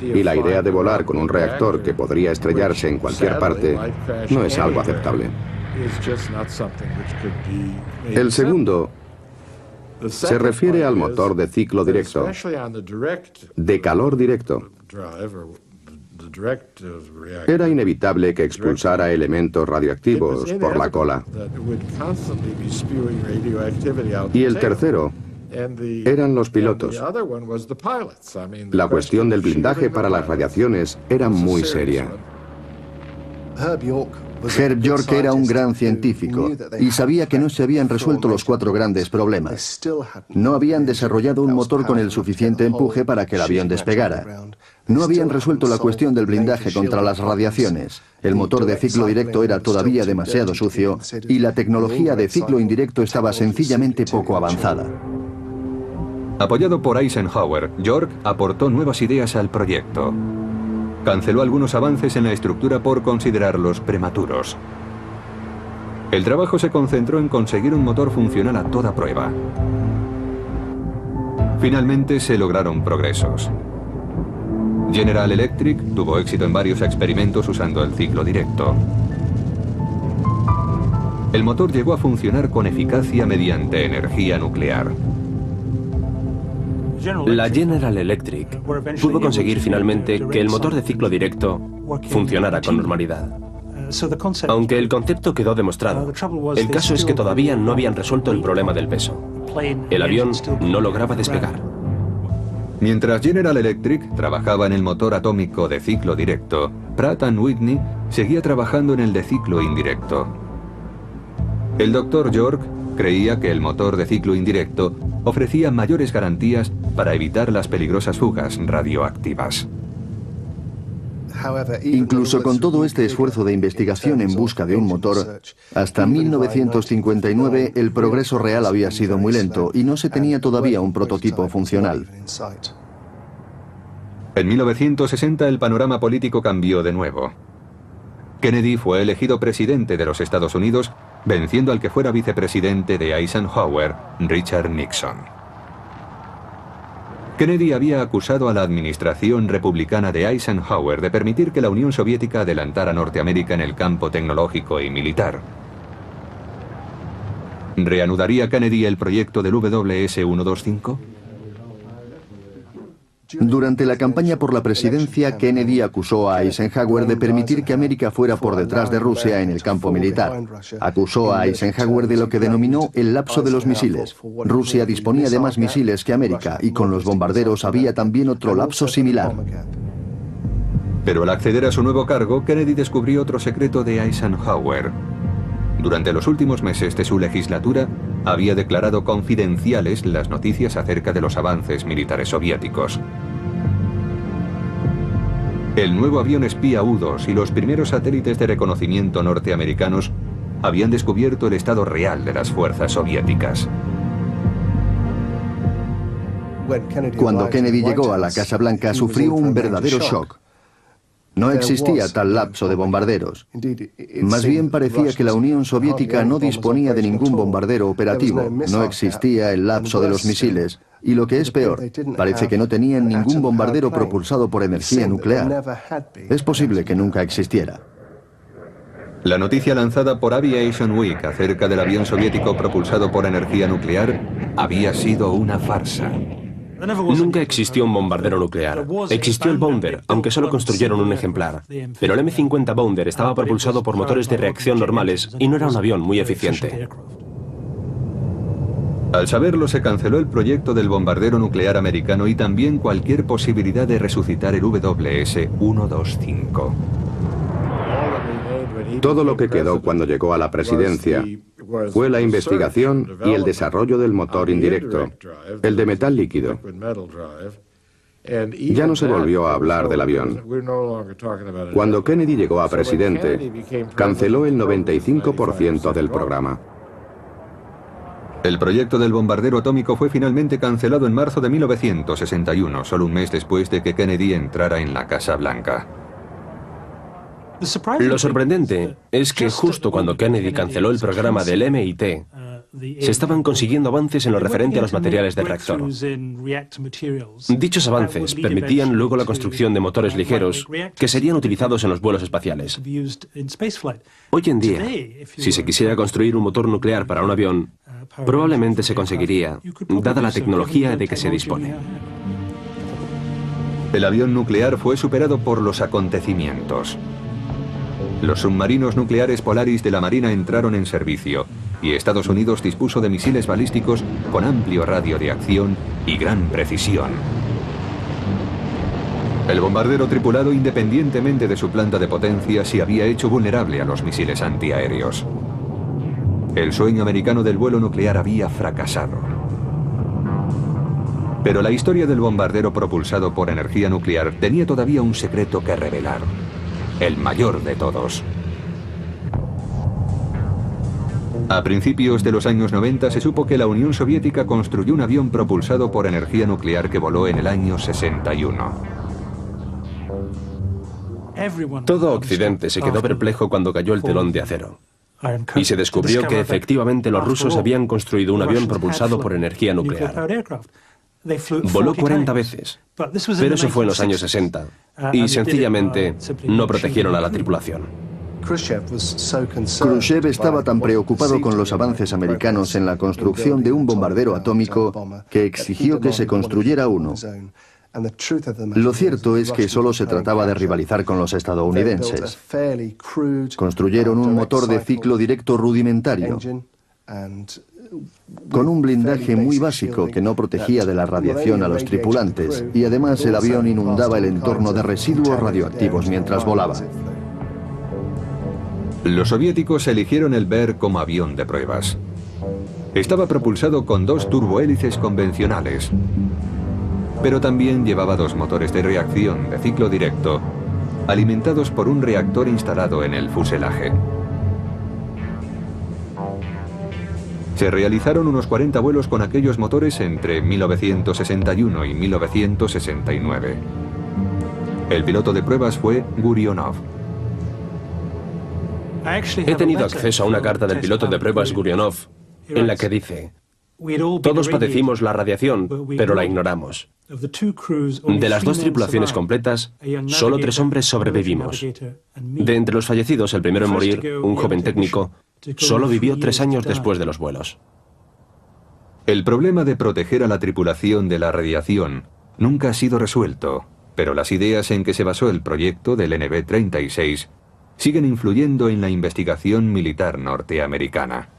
y la idea de volar con un reactor que podría estrellarse en cualquier parte no es algo aceptable. El segundo se refiere al motor de ciclo directo, de calor directo. Era inevitable que expulsara elementos radioactivos por la cola. Y el tercero eran los pilotos. La cuestión del blindaje para las radiaciones era muy seria.
Herb York era un gran científico y sabía que no se habían resuelto los cuatro grandes problemas. No habían desarrollado un motor con el suficiente empuje para que el avión despegara. No habían resuelto la cuestión del blindaje contra las radiaciones. El motor de ciclo directo era todavía demasiado sucio y la tecnología de ciclo indirecto estaba sencillamente poco avanzada.
Apoyado por Eisenhower, York aportó nuevas ideas al proyecto. Canceló algunos avances en la estructura por considerarlos prematuros. El trabajo se concentró en conseguir un motor funcional a toda prueba. Finalmente se lograron progresos. General Electric tuvo éxito en varios experimentos usando el ciclo directo. El motor llegó a funcionar con eficacia mediante energía nuclear.
La General Electric pudo conseguir finalmente que el motor de ciclo directo funcionara con normalidad. Aunque el concepto quedó demostrado, el caso es que todavía no habían resuelto el problema del peso. El avión no lograba despegar.
Mientras General Electric trabajaba en el motor atómico de ciclo directo, Pratt & Whitney seguía trabajando en el de ciclo indirecto. El Dr. York creía que el motor de ciclo indirecto ofrecía mayores garantías para evitar las peligrosas fugas radioactivas.
Incluso con todo este esfuerzo de investigación en busca de un motor, hasta 1959 el progreso real había sido muy lento y no se tenía todavía un prototipo funcional.
En 1960 el panorama político cambió de nuevo. Kennedy fue elegido presidente de los Estados Unidos, venciendo al que fuera vicepresidente de Eisenhower, Richard Nixon. Kennedy había acusado a la administración republicana de Eisenhower de permitir que la Unión Soviética adelantara a Norteamérica en el campo tecnológico y militar. ¿Reanudaría Kennedy el proyecto del WS-125?
Durante la campaña por la presidencia, Kennedy acusó a Eisenhower de permitir que América fuera por detrás de Rusia en el campo militar. Acusó a Eisenhower de lo que denominó el lapso de los misiles. Rusia disponía de más misiles que América y con los bombarderos había también otro lapso similar.
Pero al acceder a su nuevo cargo, Kennedy descubrió otro secreto de Eisenhower. Durante los últimos meses de su legislatura, había declarado confidenciales las noticias acerca de los avances militares soviéticos. El nuevo avión espía U-2 y los primeros satélites de reconocimiento norteamericanos habían descubierto el estado real de las fuerzas soviéticas.
Cuando Kennedy llegó a la Casa Blanca, sufrió un verdadero shock. No existía tal lapso de bombarderos. Más bien parecía que la Unión Soviética no disponía de ningún bombardero operativo, no existía el lapso de los misiles, y lo que es peor, parece que no tenían ningún bombardero propulsado por energía nuclear. Es posible que nunca existiera.
La noticia lanzada por Aviation Week acerca del avión soviético propulsado por energía nuclear había sido una farsa.
Nunca existió un bombardero nuclear. Existió el Bounder, aunque solo construyeron un ejemplar. Pero el M-50 Bounder estaba propulsado por motores de reacción normales y no era un avión muy eficiente.
Al saberlo, se canceló el proyecto del bombardero nuclear americano y también cualquier posibilidad de resucitar el WS-125.
Todo lo que quedó cuando llegó a la presidencia fue la investigación y el desarrollo del motor indirecto, el de metal líquido. Ya no se volvió a hablar del avión. Cuando Kennedy llegó a presidente, canceló el 95% del programa.
El proyecto del bombardero atómico fue finalmente cancelado en marzo de 1961, solo un mes después de que Kennedy entrara en la Casa Blanca.
Lo sorprendente es que justo cuando Kennedy canceló el programa del MIT, se estaban consiguiendo avances en lo referente a los materiales del reactor. Dichos avances permitían luego la construcción de motores ligeros que serían utilizados en los vuelos espaciales. Hoy en día, si se quisiera construir un motor nuclear para un avión, probablemente se conseguiría, dada la tecnología de que se dispone.
El avión nuclear fue superado por los acontecimientos. Los submarinos nucleares Polaris de la Marina entraron en servicio y Estados Unidos dispuso de misiles balísticos con amplio radio de acción y gran precisión. El bombardero tripulado, independientemente de su planta de potencia, se había hecho vulnerable a los misiles antiaéreos. El sueño americano del vuelo nuclear había fracasado. Pero la historia del bombardero propulsado por energía nuclear tenía todavía un secreto que revelar. El mayor de todos. A principios de los años 90 se supo que la Unión Soviética construyó un avión propulsado por energía nuclear que voló en el año 61.
Todo Occidente se quedó perplejo cuando cayó el telón de acero. Y se descubrió que efectivamente los rusos habían construido un avión propulsado por energía nuclear. Voló 40 veces, pero eso fue en los años 60, y sencillamente no protegieron a la tripulación.
Khrushchev estaba tan preocupado con los avances americanos en la construcción de un bombardero atómico que exigió que se construyera uno. Lo cierto es que solo se trataba de rivalizar con los estadounidenses. Construyeron un motor de ciclo directo rudimentario, con un blindaje muy básico que no protegía de la radiación a los tripulantes, y además el avión inundaba el entorno de residuos radioactivos mientras volaba.
Los soviéticos eligieron el Bear como avión de pruebas. Estaba propulsado con 2 turbohélices convencionales, pero también llevaba 2 motores de reacción de ciclo directo, alimentados por un reactor instalado en el fuselaje. Se realizaron unos 40 vuelos con aquellos motores entre 1961 y 1969. El piloto de pruebas fue Gurionov.
He tenido acceso a una carta del piloto de pruebas Gurionov en la que dice: todos padecimos la radiación, pero la ignoramos. De las 2 tripulaciones completas, solo 3 hombres sobrevivimos. De entre los fallecidos, el primero en morir, un joven técnico, solo vivió 3 años después de los vuelos.
El problema de proteger a la tripulación de la radiación nunca ha sido resuelto, pero las ideas en que se basó el proyecto del NB-36 siguen influyendo en la investigación militar norteamericana.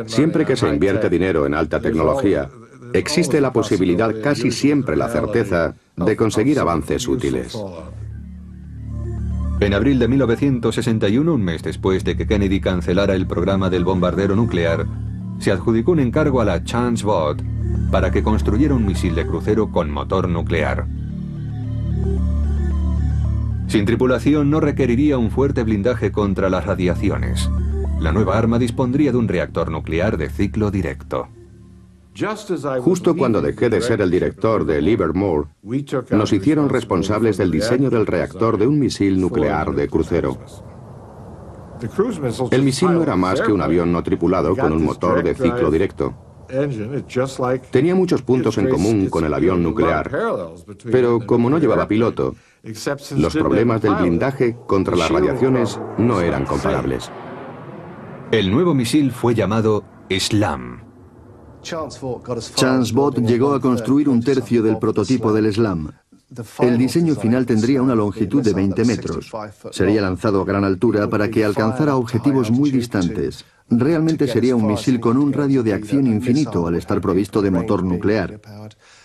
Siempre que se invierte dinero en alta tecnología, existe la posibilidad, casi siempre la certeza, de conseguir avances útiles.
En abril de 1961, un mes después de que Kennedy cancelara el programa del bombardero nuclear, se adjudicó un encargo a la Chance Bot para que construyera un misil de crucero con motor nuclear. Sin tripulación no requeriría un fuerte blindaje contra las radiaciones. La nueva arma dispondría de un reactor nuclear de ciclo directo.
Justo cuando dejé de ser el director de Livermore, nos hicieron responsables del diseño del reactor de un misil nuclear de crucero. El misil no era más que un avión no tripulado con un motor de ciclo directo. Tenía muchos puntos en común con el avión nuclear, pero como no llevaba piloto, los problemas del blindaje contra las radiaciones no eran comparables.
El nuevo misil fue llamado SLAM.
Chance Bot llegó a construir un tercio del prototipo del SLAM. El diseño final tendría una longitud de 20 metros. Sería lanzado a gran altura para que alcanzara objetivos muy distantes. Realmente sería un misil con un radio de acción infinito al estar provisto de motor nuclear.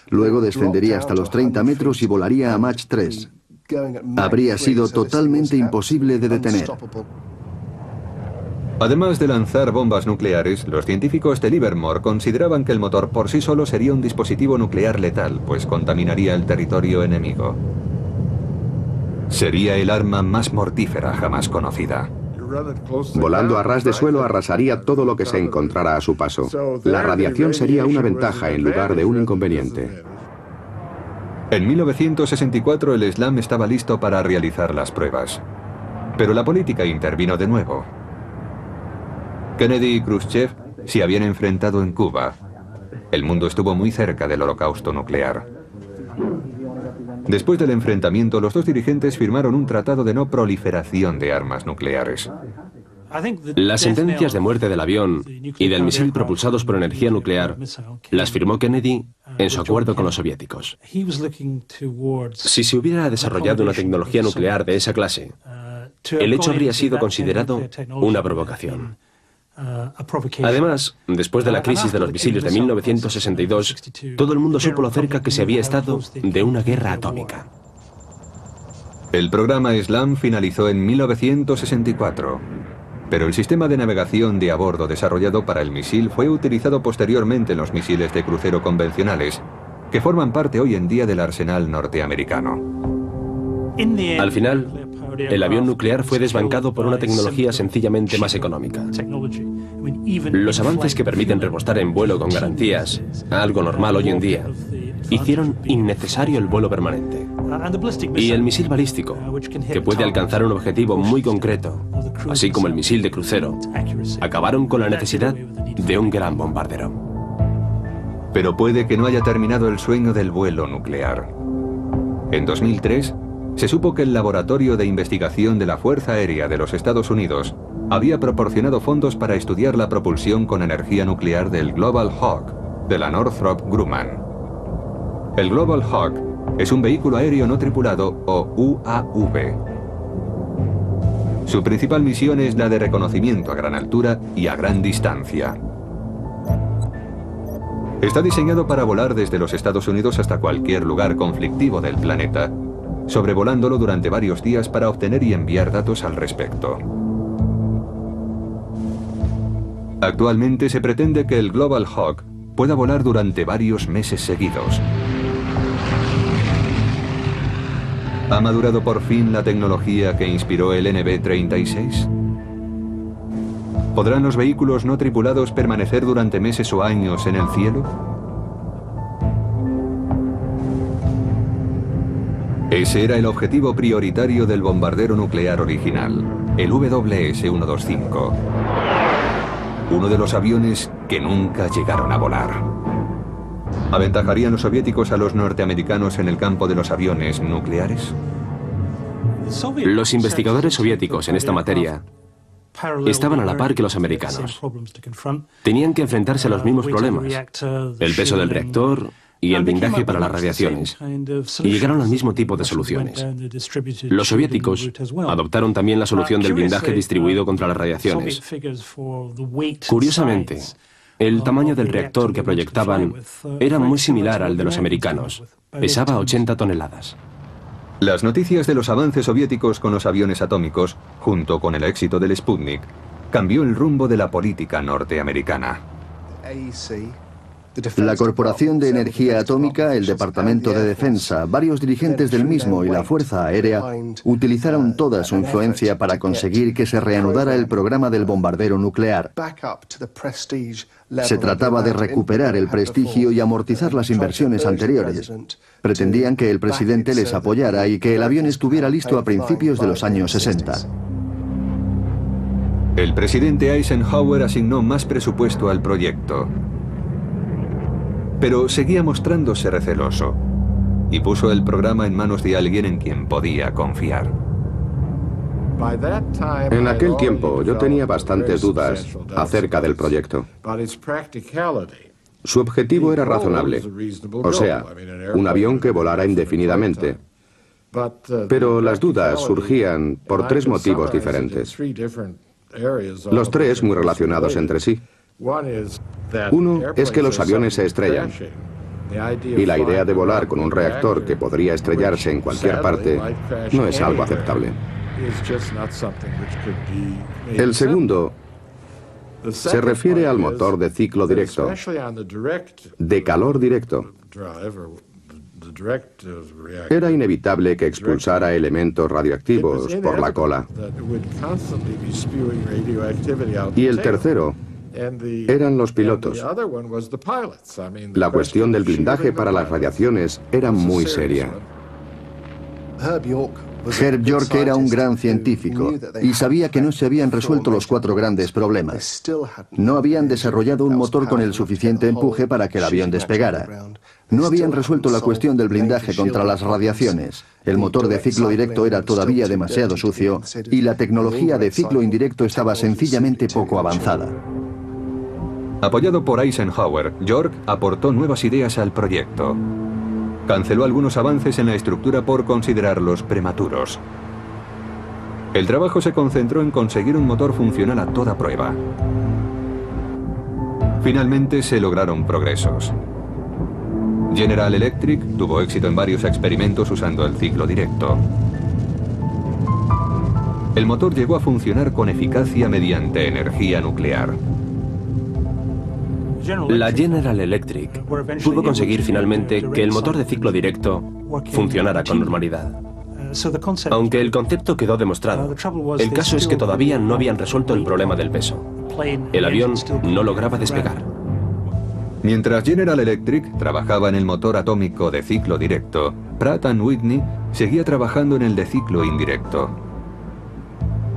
Luego descendería hasta los 30 metros y volaría a Mach 3. Habría sido totalmente imposible de detener.
Además de lanzar bombas nucleares, los científicos de Livermore consideraban que el motor por sí solo sería un dispositivo nuclear letal, pues contaminaría el territorio enemigo. Sería el arma más mortífera jamás conocida.
Volando a ras de suelo arrasaría todo lo que se encontrara a su paso. La radiación sería una ventaja en lugar de un inconveniente.
En 1964 el SLAM estaba listo para realizar las pruebas. Pero la política intervino de nuevo. Kennedy y Khrushchev se habían enfrentado en Cuba. El mundo estuvo muy cerca del holocausto nuclear. Después del enfrentamiento, los dos dirigentes firmaron un tratado de no proliferación de armas nucleares.
Las sentencias de muerte del avión y del misil propulsados por energía nuclear las firmó Kennedy en su acuerdo con los soviéticos. Si se hubiera desarrollado una tecnología nuclear de esa clase, el hecho habría sido considerado una provocación. Además, después de la crisis de los misiles de 1962, todo el mundo supo lo cerca que se había estado de una guerra atómica.
El programa SLAM finalizó en 1964, pero el sistema de navegación de a bordo desarrollado para el misil fue utilizado posteriormente en los misiles de crucero convencionales, que forman parte hoy en día del arsenal norteamericano.
Al final, el avión nuclear fue desbancado por una tecnología sencillamente más económica. Los avances que permiten repostar en vuelo con garantías, algo normal hoy en día, hicieron innecesario el vuelo permanente. Y el misil balístico, que puede alcanzar un objetivo muy concreto, así como el misil de crucero, acabaron con la necesidad de un gran bombardero.
Pero puede que no haya terminado el sueño del vuelo nuclear. En 2003, se supo que el Laboratorio de Investigación de la Fuerza Aérea de los Estados Unidos había proporcionado fondos para estudiar la propulsión con energía nuclear del Global Hawk, de la Northrop Grumman. El Global Hawk es un vehículo aéreo no tripulado, o UAV. Su principal misión es la de reconocimiento a gran altura y a gran distancia. Está diseñado para volar desde los Estados Unidos hasta cualquier lugar conflictivo del planeta, sobrevolándolo durante varios días para obtener y enviar datos al respecto. Actualmente se pretende que el Global Hawk pueda volar durante varios meses seguidos. ¿Ha madurado por fin la tecnología que inspiró el NB-36? ¿Podrán los vehículos no tripulados permanecer durante meses o años en el cielo? Ese era el objetivo prioritario del bombardero nuclear original, el WS-125. Uno de los aviones que nunca llegaron a volar. ¿Aventajarían los soviéticos a los norteamericanos en el campo de los aviones nucleares?
Los investigadores soviéticos en esta materia estaban a la par que los americanos. Tenían que enfrentarse a los mismos problemas, el peso del reactor y el blindaje para las radiaciones, y llegaron al mismo tipo de soluciones. Los soviéticos adoptaron también la solución del blindaje distribuido contra las radiaciones. Curiosamente, el tamaño del reactor que proyectaban era muy similar al de los americanos. Pesaba 80 toneladas.
Las noticias de los avances soviéticos con los aviones atómicos, junto con el éxito del Sputnik, cambió el rumbo de la política norteamericana.
La Corporación de Energía Atómica, el Departamento de Defensa, varios dirigentes del mismo y la Fuerza Aérea utilizaron toda su influencia para conseguir que se reanudara el programa del bombardero nuclear. Se trataba de recuperar el prestigio y amortizar las inversiones anteriores. Pretendían que el presidente les apoyara y que el avión estuviera listo a principios de los años 60.
El presidente Eisenhower asignó más presupuesto al proyecto, pero seguía mostrándose receloso y puso el programa en manos de alguien en quien podía confiar.
En aquel tiempo yo tenía bastantes dudas acerca del proyecto. Su objetivo era razonable, o sea, un avión que volara indefinidamente. Pero las dudas surgían por tres motivos diferentes. Los tres muy relacionados entre sí. Uno es que los aviones se estrellan, y la idea de volar con un reactor que podría estrellarse en cualquier parte no es algo aceptable. El segundo se refiere al motor de ciclo directo, de calor directo. Era inevitable que expulsara elementos radioactivos por la cola. Y el tercero eran los pilotos. La cuestión del blindaje para las radiaciones era muy seria.
Herb York era un gran científico y sabía que no se habían resuelto los cuatro grandes problemas. No habían desarrollado un motor con el suficiente empuje para que el avión despegara. No habían resuelto la cuestión del blindaje contra las radiaciones. El motor de ciclo directo era todavía demasiado sucio y la tecnología de ciclo indirecto estaba sencillamente poco avanzada.
Apoyado por Eisenhower, York aportó nuevas ideas al proyecto. Canceló algunos avances en la estructura por considerarlos prematuros. El trabajo se concentró en conseguir un motor funcional a toda prueba. Finalmente se lograron progresos. General Electric tuvo éxito en varios experimentos usando el ciclo directo. El motor llegó a funcionar con eficacia mediante energía nuclear.
La General Electric pudo conseguir finalmente que el motor de ciclo directo funcionara con normalidad. Aunque el concepto quedó demostrado, el caso es que todavía no habían resuelto el problema del peso. El avión no lograba despegar.
Mientras General Electric trabajaba en el motor atómico de ciclo directo, Pratt & Whitney seguía trabajando en el de ciclo indirecto.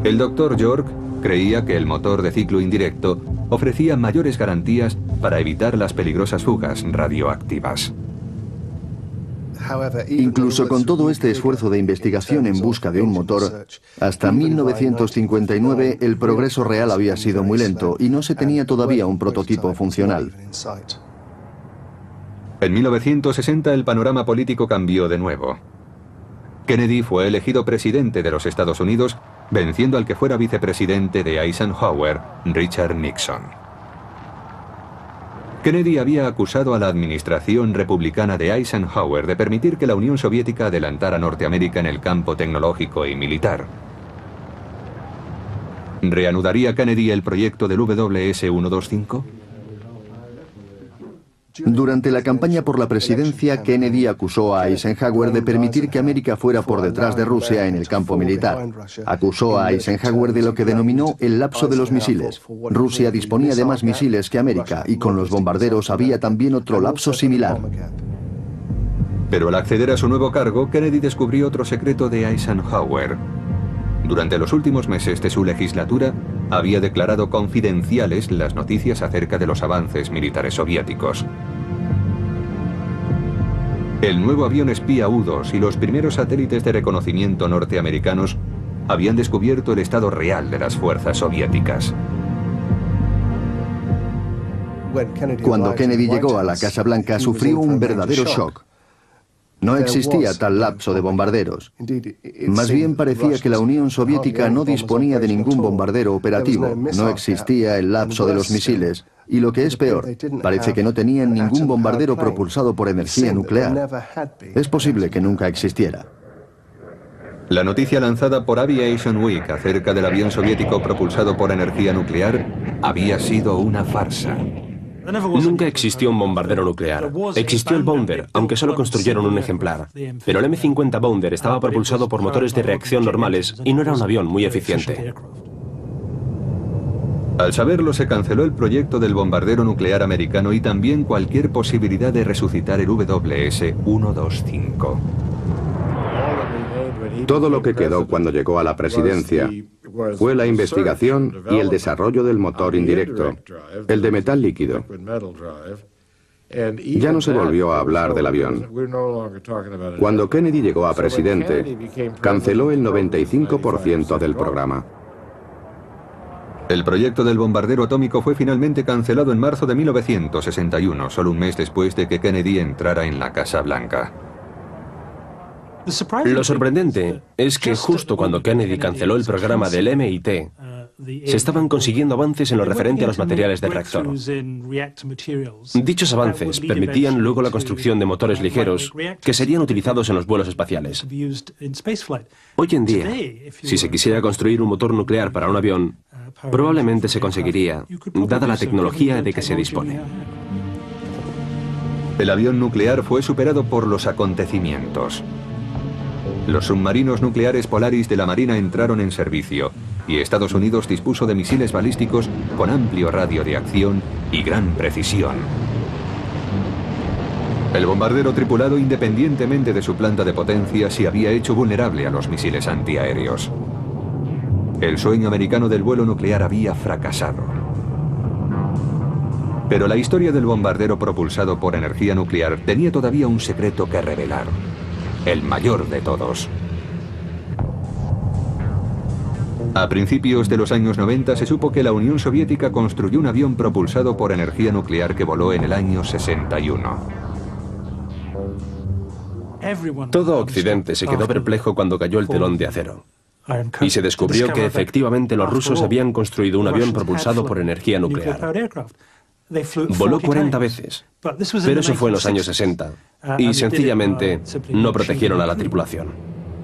El Dr. York creía que el motor de ciclo indirecto ofrecía mayores garantías para evitar las peligrosas fugas radioactivas.
Incluso con todo este esfuerzo de investigación en busca de un motor, hasta 1959 el progreso real había sido muy lento y no se tenía todavía un prototipo funcional.
En 1960 el panorama político cambió de nuevo. Kennedy fue elegido presidente de los Estados Unidos, venciendo al que fuera vicepresidente de Eisenhower, Richard Nixon. Kennedy había acusado a la administración republicana de Eisenhower de permitir que la Unión Soviética adelantara a Norteamérica en el campo tecnológico y militar. ¿Reanudaría Kennedy el proyecto del WS-125?
Durante la campaña por la presidencia, Kennedy acusó a Eisenhower de permitir que América fuera por detrás de Rusia en el campo militar. Acusó a Eisenhower de lo que denominó el lapso de los misiles. Rusia disponía de más misiles que América y con los bombarderos había también otro lapso similar.
Pero al acceder a su nuevo cargo, Kennedy descubrió otro secreto de Eisenhower. Durante los últimos meses de su legislatura, había declarado confidenciales las noticias acerca de los avances militares soviéticos. El nuevo avión espía U-2 y los primeros satélites de reconocimiento norteamericanos habían descubierto el estado real de las fuerzas soviéticas.
Cuando Kennedy llegó a la Casa Blanca, sufrió un verdadero shock. No existía tal lapso de bombarderos. Más bien parecía que la Unión Soviética no disponía de ningún bombardero operativo, no existía el lapso de los misiles, y lo que es peor, parece que no tenían ningún bombardero propulsado por energía nuclear. Es posible que nunca existiera.
La noticia lanzada por Aviation Week acerca del avión soviético propulsado por energía nuclear había sido una farsa.
Nunca existió un bombardero nuclear. Existió el Bounder, aunque solo construyeron un ejemplar. Pero el M-50 Bounder estaba propulsado por motores de reacción normales y no era un avión muy eficiente.
Al saberlo, se canceló el proyecto del bombardero nuclear americano y también cualquier posibilidad de resucitar el WS-125.
Todo lo que quedó cuando llegó a la presidencia fue la investigación y el desarrollo del motor indirecto, el de metal líquido. Ya no se volvió a hablar del avión. Cuando Kennedy llegó a presidente, canceló el 95% del programa.
El proyecto del bombardero atómico fue finalmente cancelado en marzo de 1961, solo un mes después de que Kennedy entrara en la Casa Blanca.
Lo sorprendente es que justo cuando Kennedy canceló el programa del MIT, se estaban consiguiendo avances en lo referente a los materiales de reactor. Dichos avances permitían luego la construcción de motores ligeros que serían utilizados en los vuelos espaciales. Hoy en día, si se quisiera construir un motor nuclear para un avión, probablemente se conseguiría, dada la tecnología de que se dispone.
El avión nuclear fue superado por los acontecimientos. Los submarinos nucleares Polaris de la Marina entraron en servicio y Estados Unidos dispuso de misiles balísticos con amplio radio de acción y gran precisión. El bombardero tripulado, independientemente de su planta de potencia, se había hecho vulnerable a los misiles antiaéreos. El sueño americano del vuelo nuclear había fracasado. Pero la historia del bombardero propulsado por energía nuclear tenía todavía un secreto que revelar. El mayor de todos. A principios de los años 90 se supo que la Unión Soviética construyó un avión propulsado por energía nuclear que voló en el año 61.
Todo Occidente se quedó perplejo cuando cayó el telón de acero. Y se descubrió que efectivamente los rusos habían construido un avión propulsado por energía nuclear. Voló 40 veces, pero eso fue en los años 60, y sencillamente no protegieron a la tripulación.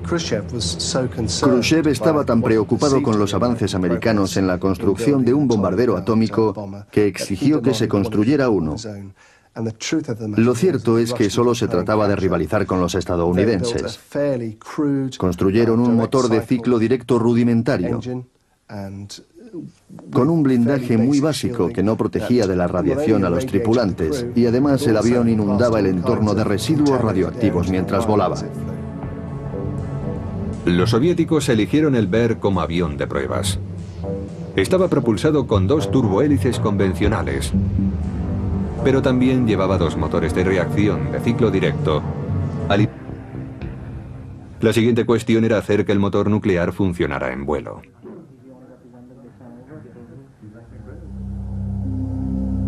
Khrushchev estaba tan preocupado con los avances americanos en la construcción de un bombardero atómico que exigió que se construyera uno. Lo cierto es que solo se trataba de rivalizar con los estadounidenses. Construyeron un motor de ciclo directo rudimentario, con un blindaje muy básico que no protegía de la radiación a los tripulantes, y además el avión inundaba el entorno de residuos radioactivos mientras volaba.
Los soviéticos eligieron el Bear como avión de pruebas. Estaba propulsado con 2 turbohélices convencionales, pero también llevaba 2 motores de reacción de ciclo directo. La siguiente cuestión era hacer que el motor nuclear funcionara en vuelo.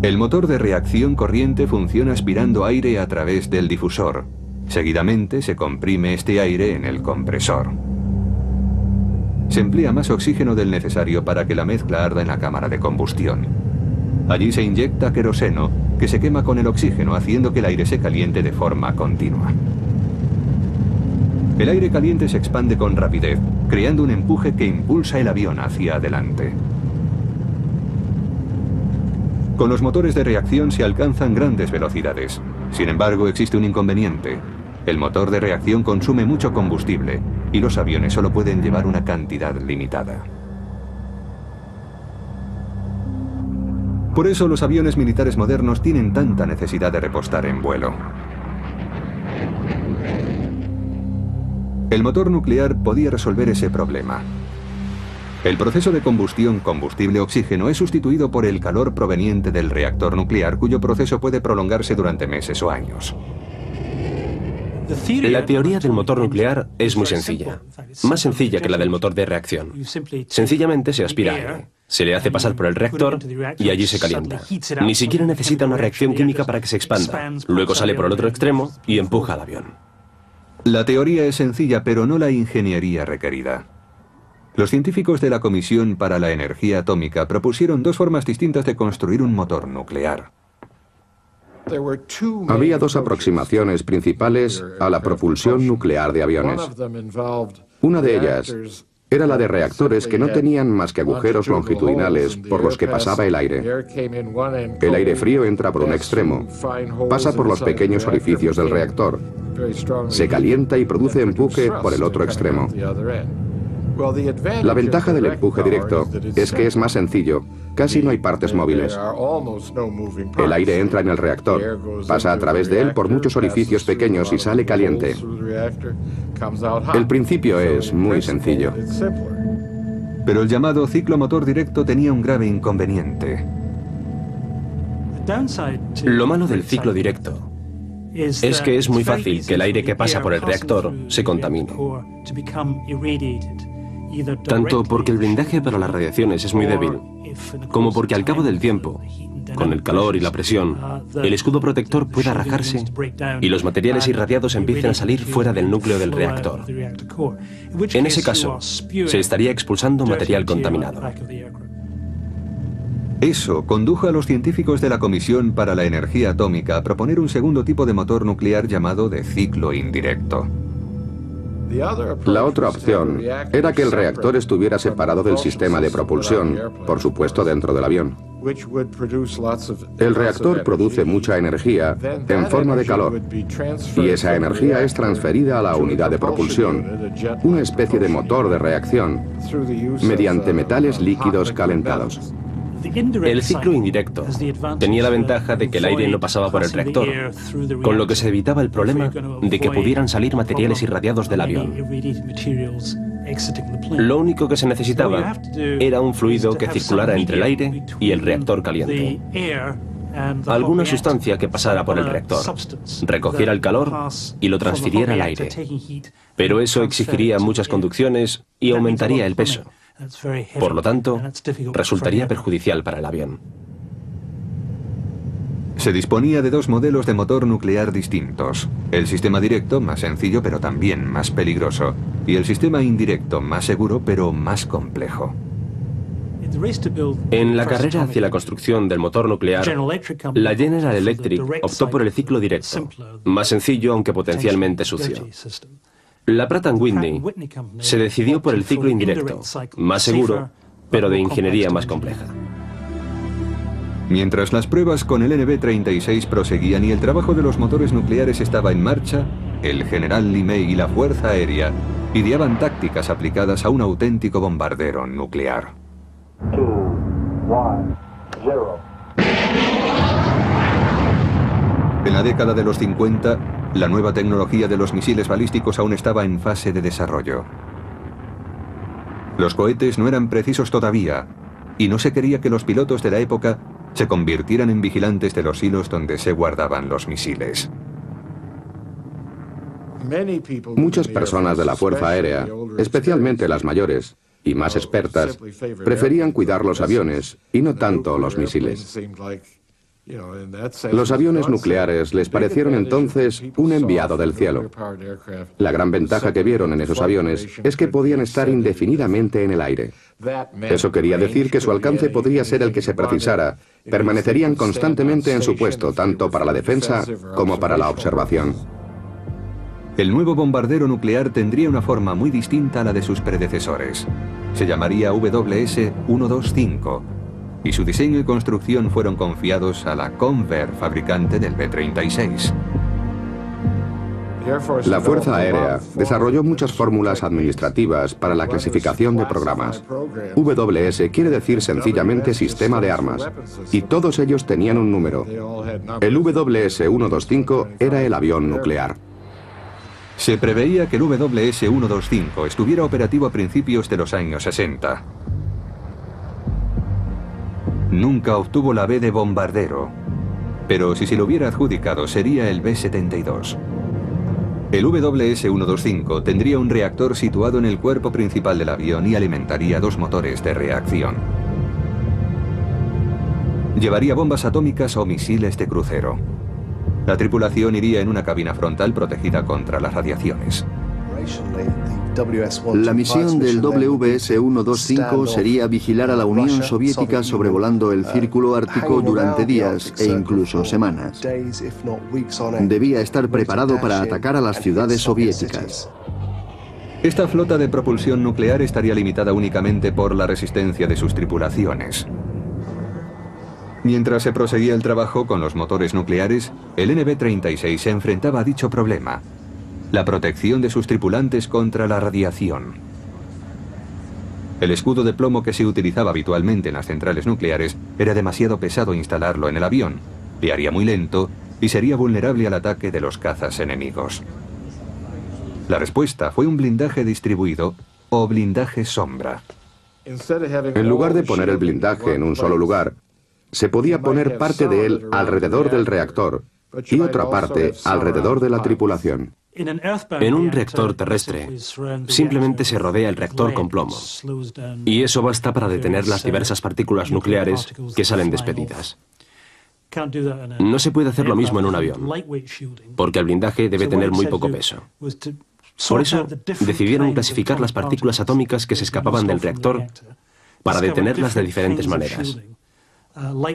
El motor de reacción corriente funciona aspirando aire a través del difusor. Seguidamente se comprime este aire en el compresor. Se emplea más oxígeno del necesario para que la mezcla arda en la cámara de combustión. Allí se inyecta queroseno, que se quema con el oxígeno, haciendo que el aire se caliente de forma continua. El aire caliente se expande con rapidez, creando un empuje que impulsa el avión hacia adelante. Con los motores de reacción se alcanzan grandes velocidades. Sin embargo, existe un inconveniente. El motor de reacción consume mucho combustible y los aviones solo pueden llevar una cantidad limitada. Por eso los aviones militares modernos tienen tanta necesidad de repostar en vuelo. El motor nuclear podía resolver ese problema. El proceso de combustión combustible-oxígeno es sustituido por el calor proveniente del reactor nuclear, cuyo proceso puede prolongarse durante meses o años.
La teoría del motor nuclear es muy sencilla, más sencilla que la del motor de reacción. Sencillamente se aspira aire, se le hace pasar por el reactor y allí se calienta. Ni siquiera necesita una reacción química para que se expanda. Luego sale por el otro extremo y empuja al avión.
La teoría es sencilla, pero no la ingeniería requerida. Los científicos de la Comisión para la Energía Atómica propusieron dos formas distintas de construir un motor nuclear.
Había dos aproximaciones principales a la propulsión nuclear de aviones. Una de ellas era la de reactores que no tenían más que agujeros longitudinales por los que pasaba el aire. El aire frío entra por un extremo, pasa por los pequeños orificios del reactor, se calienta y produce empuje por el otro extremo. La ventaja del empuje directo es que es más sencillo, casi no hay partes móviles. El aire entra en el reactor, pasa a través de él por muchos orificios pequeños y sale caliente. El principio es muy sencillo.
Pero el llamado ciclo motor directo tenía un grave inconveniente.
Lo malo del ciclo directo es que es muy fácil que el aire que pasa por el reactor se contamine. Tanto porque el blindaje para las radiaciones es muy débil, como porque al cabo del tiempo, con el calor y la presión, el escudo protector pueda rajarse y los materiales irradiados empiecen a salir fuera del núcleo del reactor. En ese caso, se estaría expulsando material contaminado.
Eso condujo a los científicos de la Comisión para la Energía Atómica a proponer un segundo tipo de motor nuclear llamado de ciclo indirecto.
La otra opción era que el reactor estuviera separado del sistema de propulsión, por supuesto dentro del avión. El reactor produce mucha energía en forma de calor, y esa energía es transferida a la unidad de propulsión, una especie de motor de reacción, mediante metales líquidos calentados.
El ciclo indirecto tenía la ventaja de que el aire no pasaba por el reactor, con lo que se evitaba el problema de que pudieran salir materiales irradiados del avión. Lo único que se necesitaba era un fluido que circulara entre el aire y el reactor caliente. Alguna sustancia que pasara por el reactor, recogiera el calor y lo transfiriera al aire. Pero eso exigiría muchas conducciones y aumentaría el peso. Por lo tanto, resultaría perjudicial para el avión.
Se disponía de dos modelos de motor nuclear distintos. El sistema directo, más sencillo pero también más peligroso, y el sistema indirecto, más seguro pero más complejo.
En la carrera hacia la construcción del motor nuclear, la General Electric optó por el ciclo directo, más sencillo aunque potencialmente sucio. La Pratt & Whitney se decidió por el ciclo indirecto, más seguro, pero de ingeniería más compleja.
Mientras las pruebas con el NB-36 proseguían y el trabajo de los motores nucleares estaba en marcha, el general LeMay y la Fuerza Aérea ideaban tácticas aplicadas a un auténtico bombardero nuclear.
2, 1, 0.
En la década de los 50, la nueva tecnología de los misiles balísticos aún estaba en fase de desarrollo. Los cohetes no eran precisos todavía, y no se quería que los pilotos de la época se convirtieran en vigilantes de los hilos donde se guardaban los misiles.
Muchas personas de la Fuerza Aérea, especialmente las mayores y más expertas, preferían cuidar los aviones y no tanto los misiles. Los aviones nucleares les parecieron entonces un enviado del cielo. La gran ventaja que vieron en esos aviones es que podían estar indefinidamente en el aire. Eso quería decir que su alcance podría ser el que se precisara. Permanecerían constantemente en su puesto, tanto para la defensa como para la observación.
El nuevo bombardero nuclear tendría una forma muy distinta a la de sus predecesores. Se llamaría WS-125. Y su diseño y construcción fueron confiados a la Convair, fabricante del B-36.
La Fuerza Aérea desarrolló muchas fórmulas administrativas para la clasificación de programas. WS quiere decir sencillamente sistema de armas, y todos ellos tenían un número. El WS-125 era el avión nuclear.
Se preveía que el WS-125 estuviera operativo a principios de los años 60. Nunca obtuvo la B de bombardero, pero si se lo hubiera adjudicado sería el B-72. El WS-125 tendría un reactor situado en el cuerpo principal del avión y alimentaría dos motores de reacción. Llevaría bombas atómicas o misiles de crucero. La tripulación iría en una cabina frontal protegida contra las radiaciones.
La misión del WS-125 sería vigilar a la Unión Soviética sobrevolando el Círculo Ártico durante días e incluso semanas. Debía estar preparado para atacar a las ciudades soviéticas.
Esta flota de propulsión nuclear estaría limitada únicamente por la resistencia de sus tripulaciones. Mientras se proseguía el trabajo con los motores nucleares, el NB-36 se enfrentaba a dicho problema: la protección de sus tripulantes contra la radiación. El escudo de plomo que se utilizaba habitualmente en las centrales nucleares era demasiado pesado instalarlo en el avión, le haría muy lento y sería vulnerable al ataque de los cazas enemigos. La respuesta fue un blindaje distribuido o blindaje sombra.
En lugar de poner el blindaje en un solo lugar, se podía poner parte de él alrededor del reactor y otra parte alrededor de la tripulación.
En un reactor terrestre, simplemente se rodea el reactor con plomo, y eso basta para detener las diversas partículas nucleares que salen despedidas. No se puede hacer lo mismo en un avión, porque el blindaje debe tener muy poco peso. Por eso, decidieron clasificar las partículas atómicas que se escapaban del reactor para detenerlas de diferentes maneras.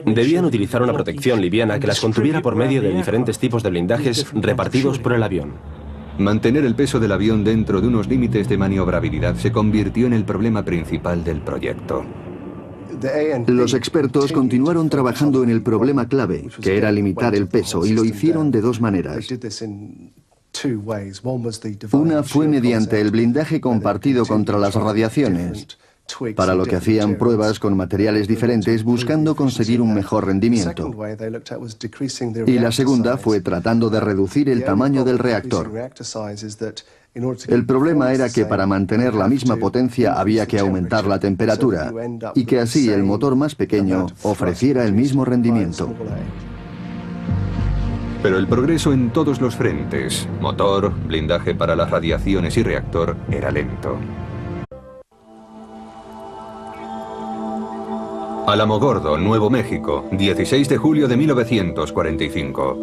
Debían utilizar una protección liviana que las contuviera por medio de diferentes tipos de blindajes repartidos por el avión.
Mantener el peso del avión dentro de unos límites de maniobrabilidad se convirtió en el problema principal del proyecto.
Los expertos continuaron trabajando en el problema clave, que era limitar el peso, y lo hicieron de dos maneras. Una fue mediante el blindaje compartido contra las radiaciones, para lo que hacían pruebas con materiales diferentes buscando conseguir un mejor rendimiento. Y la segunda fue tratando de reducir el tamaño del reactor. El problema era que para mantener la misma potencia había que aumentar la temperatura y que así el motor más pequeño ofreciera el mismo rendimiento.
Pero el progreso en todos los frentes, motor, blindaje para las radiaciones y reactor, era lento. Alamogordo, Nuevo México, 16 de julio de 1945.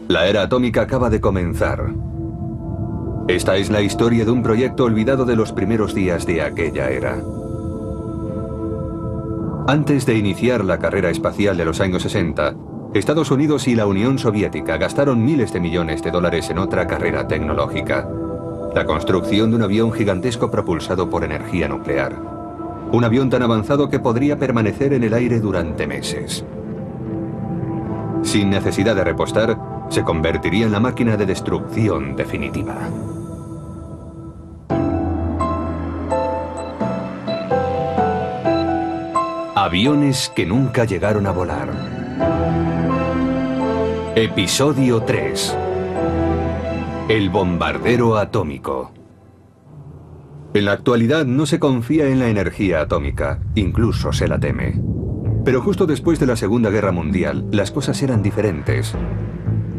La era atómica acaba de comenzar. Esta es la historia de un proyecto olvidado de los primeros días de aquella era. Antes de iniciar la carrera espacial de los años 60, Estados Unidos y la Unión Soviética gastaron miles de millones de dólares en otra carrera tecnológica: la construcción de un avión gigantesco propulsado por energía nuclear. Un avión tan avanzado que podría permanecer en el aire durante meses. Sin necesidad de repostar, se convertiría en la máquina de destrucción definitiva. Aviones que nunca llegaron a volar. Episodio 3. El bombardero atómico. En la actualidad no se confía en la energía atómica, incluso se la teme. Pero justo después de la Segunda Guerra Mundial, las cosas eran diferentes.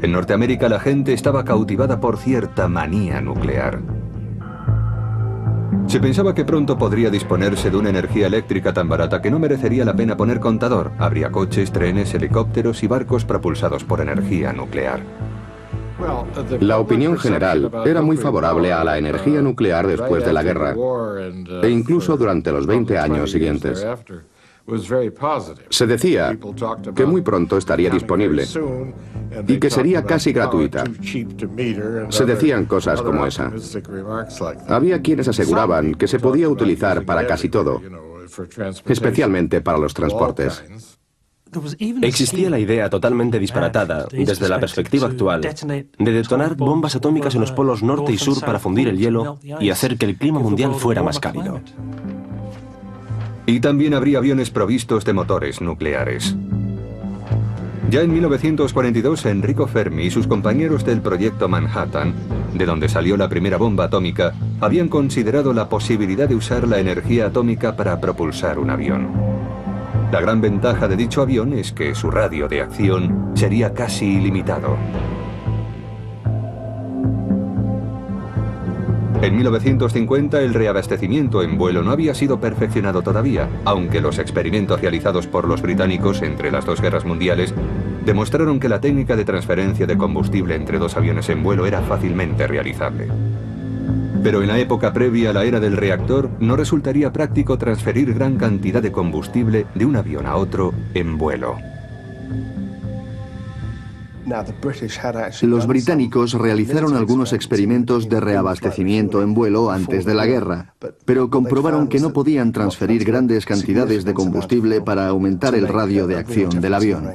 En Norteamérica la gente estaba cautivada por cierta manía nuclear. Se pensaba que pronto podría disponerse de una energía eléctrica tan barata que no merecería la pena poner contador. Habría coches, trenes, helicópteros y barcos propulsados por energía nuclear.
La opinión general era muy favorable a la energía nuclear después de la guerra, e incluso durante los 20 años siguientes. Se decía que muy pronto estaría disponible y que sería casi gratuita. Se decían cosas como esa. Había quienes aseguraban que se podía utilizar para casi todo, especialmente para los transportes.
Existía la idea totalmente disparatada, desde la perspectiva actual, de detonar bombas atómicas en los polos norte y sur para fundir el hielo y hacer que el clima mundial fuera más cálido.
Y también habría aviones provistos de motores nucleares. Ya en 1942, Enrico Fermi y sus compañeros del proyecto Manhattan, de donde salió la primera bomba atómica, habían considerado la posibilidad de usar la energía atómica para propulsar un avión. La gran ventaja de dicho avión es que su radio de acción sería casi ilimitado. En 1950 el reabastecimiento en vuelo no había sido perfeccionado todavía, aunque los experimentos realizados por los británicos entre las dos guerras mundiales demostraron que la técnica de transferencia de combustible entre dos aviones en vuelo era fácilmente realizable. Pero en la época previa a la era del reactor no resultaría práctico transferir gran cantidad de combustible de un avión a otro en vuelo.
Los británicos realizaron algunos experimentos de reabastecimiento en vuelo antes de la guerra, pero comprobaron que no podían transferir grandes cantidades de combustible para aumentar el radio de acción del avión.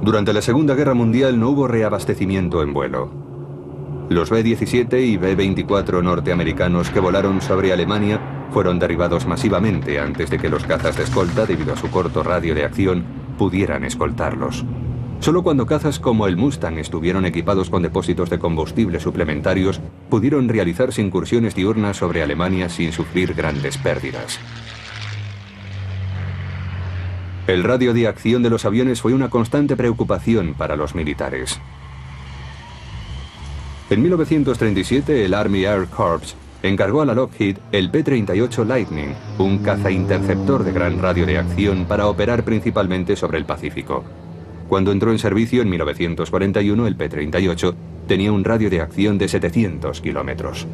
Durante la Segunda Guerra Mundial no hubo reabastecimiento en vuelo. Los B-17 y B-24 norteamericanos que volaron sobre Alemania fueron derribados masivamente antes de que los cazas de escolta, debido a su corto radio de acción, pudieran escoltarlos. Solo cuando cazas como el Mustang estuvieron equipados con depósitos de combustible suplementarios, pudieron realizarse incursiones diurnas sobre Alemania sin sufrir grandes pérdidas. El radio de acción de los aviones fue una constante preocupación para los militares. En 1937, el Army Air Corps encargó a la Lockheed el P-38 Lightning, un caza interceptor de gran radio de acción para operar principalmente sobre el Pacífico. Cuando entró en servicio en 1941, el P-38 tenía un radio de acción de 700 kilómetros.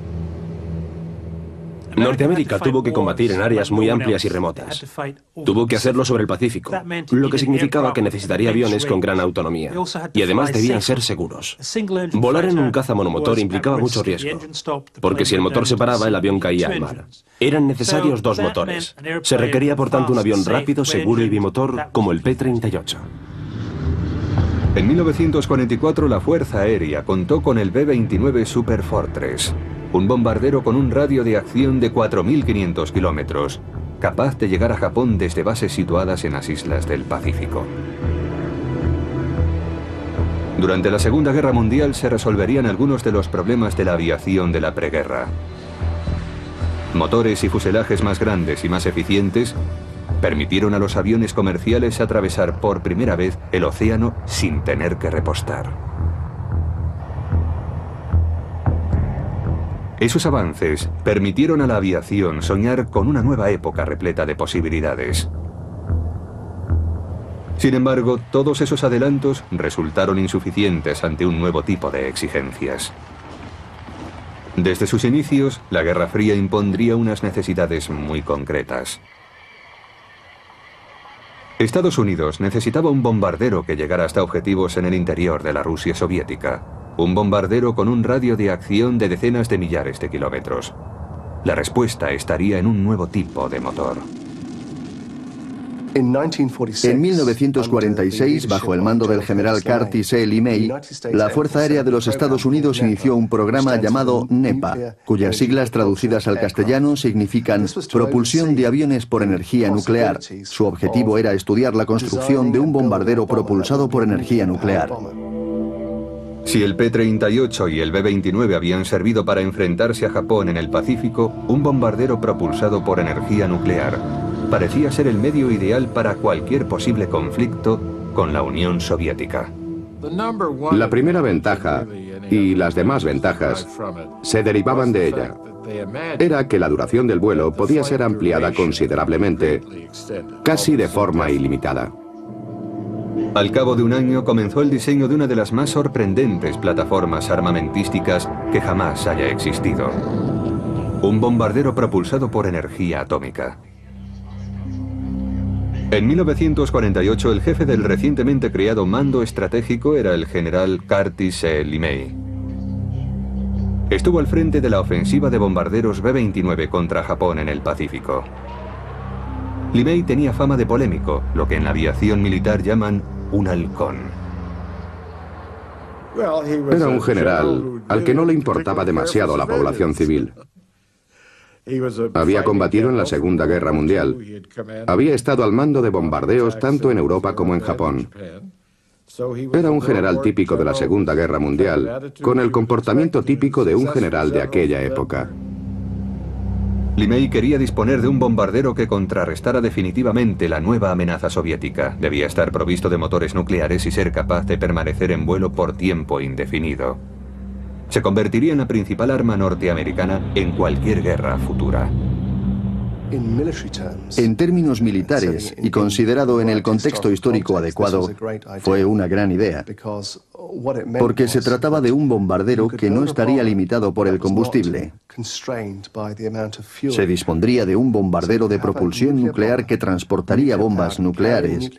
Norteamérica tuvo que combatir en áreas muy amplias y remotas. Tuvo que hacerlo sobre el Pacífico, lo que significaba que necesitaría aviones con gran autonomía. Y además debían ser seguros. Volar en un caza monomotor implicaba mucho riesgo, porque si el motor se paraba, el avión caía al mar. Eran necesarios dos motores. Se requería, por tanto, un avión rápido, seguro y bimotor como el P-38.
En 1944 la Fuerza Aérea contó con el B-29 Super Fortress, un bombardero con un radio de acción de 4.500 kilómetros, capaz de llegar a Japón desde bases situadas en las islas del Pacífico. Durante la Segunda Guerra Mundial se resolverían algunos de los problemas de la aviación de la preguerra. Motores y fuselajes más grandes y más eficientes permitieron a los aviones comerciales atravesar por primera vez el océano sin tener que repostar. Esos avances permitieron a la aviación soñar con una nueva época repleta de posibilidades. Sin embargo, todos esos adelantos resultaron insuficientes ante un nuevo tipo de exigencias. Desde sus inicios, la Guerra Fría impondría unas necesidades muy concretas. Estados Unidos necesitaba un bombardero que llegara hasta objetivos en el interior de la Rusia soviética. Un bombardero con un radio de acción de decenas de millares de kilómetros. La respuesta estaría en un nuevo tipo de motor.
En 1946, bajo el mando del general Curtis E. LeMay, la Fuerza Aérea de los Estados Unidos inició un programa llamado NEPA, cuyas siglas traducidas al castellano significan Propulsión de Aviones por Energía Nuclear. Su objetivo era estudiar la construcción de un bombardero propulsado por energía nuclear.
Si el P-38 y el B-29 habían servido para enfrentarse a Japón en el Pacífico, un bombardero propulsado por energía nuclear parecía ser el medio ideal para cualquier posible conflicto con la Unión Soviética.
La primera ventaja y las demás ventajas se derivaban de ella. Era que la duración del vuelo podía ser ampliada considerablemente, casi de forma ilimitada.
Al cabo de un año comenzó el diseño de una de las más sorprendentes plataformas armamentísticas que jamás haya existido. Un bombardero propulsado por energía atómica. En 1948 el jefe del recientemente creado Mando Estratégico era el general Curtis E. LeMay. Estuvo al frente de la ofensiva de bombarderos B-29 contra Japón en el Pacífico. LeMay tenía fama de polémico, lo que en la aviación militar llaman un halcón.
Era un general al que no le importaba demasiado la población civil. Había combatido en la Segunda Guerra Mundial. Había estado al mando de bombardeos tanto en Europa como en Japón. Era un general típico de la Segunda Guerra Mundial, con el comportamiento típico de un general de aquella época.
LeMay quería disponer de un bombardero que contrarrestara definitivamente la nueva amenaza soviética. Debía estar provisto de motores nucleares y ser capaz de permanecer en vuelo por tiempo indefinido. se convertiría en la principal arma norteamericana en cualquier guerra futura.
En términos militares, y considerado en el contexto histórico adecuado, fue una gran idea, porque se trataba de un bombardero que no estaría limitado por el combustible. Se dispondría de un bombardero de propulsión nuclear que transportaría bombas nucleares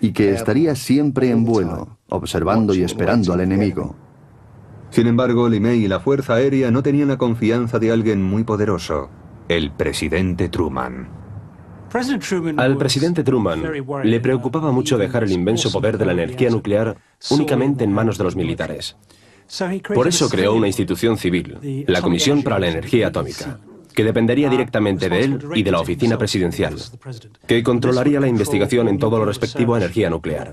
y que estaría siempre en vuelo, observando y esperando al enemigo.
Sin embargo, LeMay y la Fuerza Aérea no tenían la confianza de alguien muy poderoso: el presidente Truman.
Al presidente Truman le preocupaba mucho dejar el inmenso poder de la energía nuclear únicamente en manos de los militares. Por eso creó una institución civil, la Comisión para la Energía Atómica, que dependería directamente de él y de la Oficina Presidencial, que controlaría la investigación en todo lo respectivo a energía nuclear.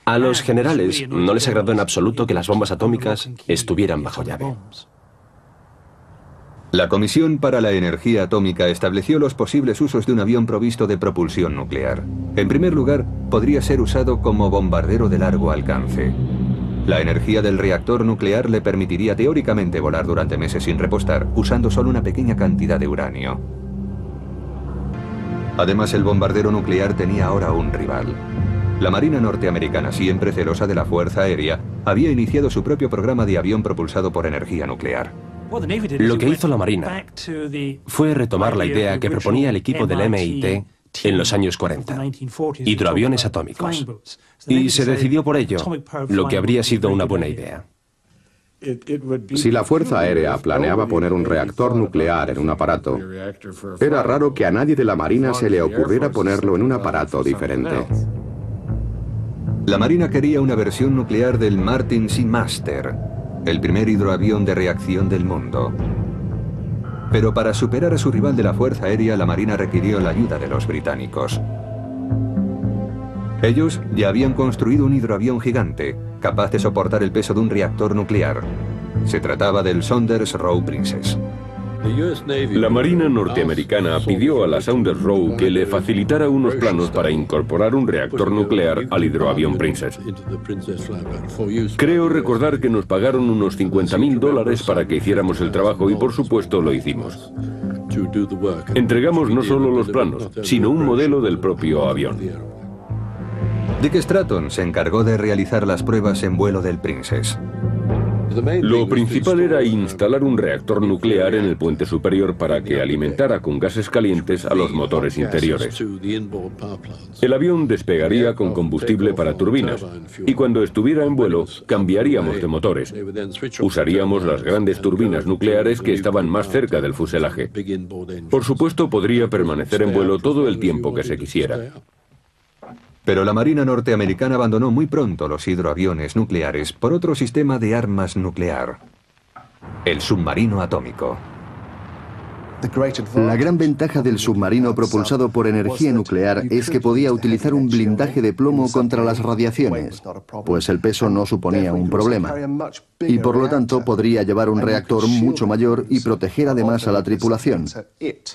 A los generales no les agradó en absoluto que las bombas atómicas estuvieran bajo llave.
La Comisión para la Energía Atómica estableció los posibles usos de un avión provisto de propulsión nuclear. En primer lugar, podría ser usado como bombardero de largo alcance. La energía del reactor nuclear le permitiría teóricamente volar durante meses sin repostar, usando solo una pequeña cantidad de uranio. Además, el bombardero nuclear tenía ahora un rival. La Marina norteamericana, siempre celosa de la Fuerza Aérea, había iniciado su propio programa de avión propulsado por energía nuclear.
Lo que hizo la Marina fue retomar la idea que proponía el equipo del MIT en los años 40, hidroaviones atómicos, y se decidió por ello, lo que habría sido una buena idea.
Si la Fuerza Aérea planeaba poner un reactor nuclear en un aparato, era raro que a nadie de la Marina se le ocurriera ponerlo en un aparato diferente.
La Marina quería una versión nuclear del Martin Seamaster, el primer hidroavión de reacción del mundo. Pero para superar a su rival de la Fuerza Aérea, la Marina requirió la ayuda de los británicos. Ellos ya habían construido un hidroavión gigante, capaz de soportar el peso de un reactor nuclear. Se trataba del Saunders Roe Princess.
La Marina norteamericana pidió a la Saunders Roe que le facilitara unos planos para incorporar un reactor nuclear al hidroavión Princess. Creo recordar que nos pagaron unos $50.000 para que hiciéramos el trabajo y por supuesto lo hicimos. Entregamos no solo los planos, sino un modelo del propio avión.
Dick Stratton se encargó de realizar las pruebas en vuelo del Princess.
Lo principal era instalar un reactor nuclear en el puente superior para que alimentara con gases calientes a los motores interiores. El avión despegaría con combustible para turbinas y cuando estuviera en vuelo cambiaríamos de motores. Usaríamos las grandes turbinas nucleares que estaban más cerca del fuselaje. Por supuesto, podría permanecer en vuelo todo el tiempo que se quisiera.
Pero la Marina norteamericana abandonó muy pronto los hidroaviones nucleares por otro sistema de armas nuclear: el submarino atómico.
La gran ventaja del submarino propulsado por energía nuclear es que podía utilizar un blindaje de plomo contra las radiaciones, pues el peso no suponía un problema, y por lo tanto podría llevar un reactor mucho mayor y proteger además a la tripulación.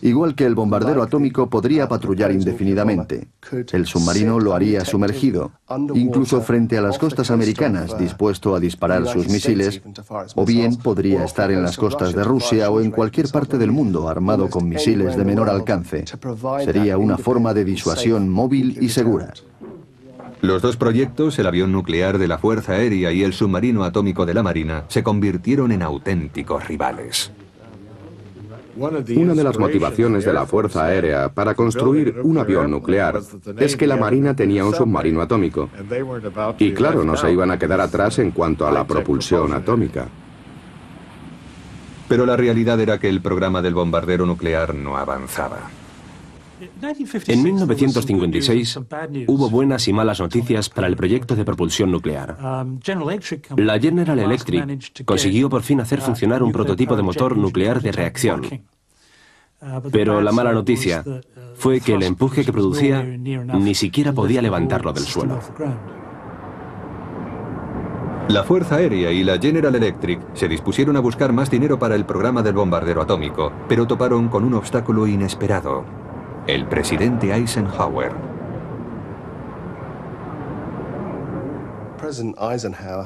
Igual que el bombardero atómico podría patrullar indefinidamente, el submarino lo haría sumergido, incluso frente a las costas americanas, dispuesto a disparar sus misiles, o bien podría estar en las costas de Rusia o en cualquier parte del mundo armado con misiles de menor alcance. Sería una forma de disuasión móvil y segura.
Los dos proyectos, el avión nuclear de la Fuerza Aérea y el submarino atómico de la Marina, se convirtieron en auténticos rivales.
Una de las motivaciones de la Fuerza Aérea para construir un avión nuclear es que la Marina tenía un submarino atómico. Y claro, no se iban a quedar atrás en cuanto a la propulsión atómica.
Pero la realidad era que el programa del bombardero nuclear no avanzaba.
En 1956 hubo buenas y malas noticias para el proyecto de propulsión nuclear. La General Electric consiguió por fin hacer funcionar un prototipo de motor nuclear de reacción. Pero la mala noticia fue que el empuje que producía ni siquiera podía levantarlo del suelo.
La Fuerza Aérea y la General Electric se dispusieron a buscar más dinero para el programa del bombardero atómico, pero toparon con un obstáculo inesperado: el presidente Eisenhower.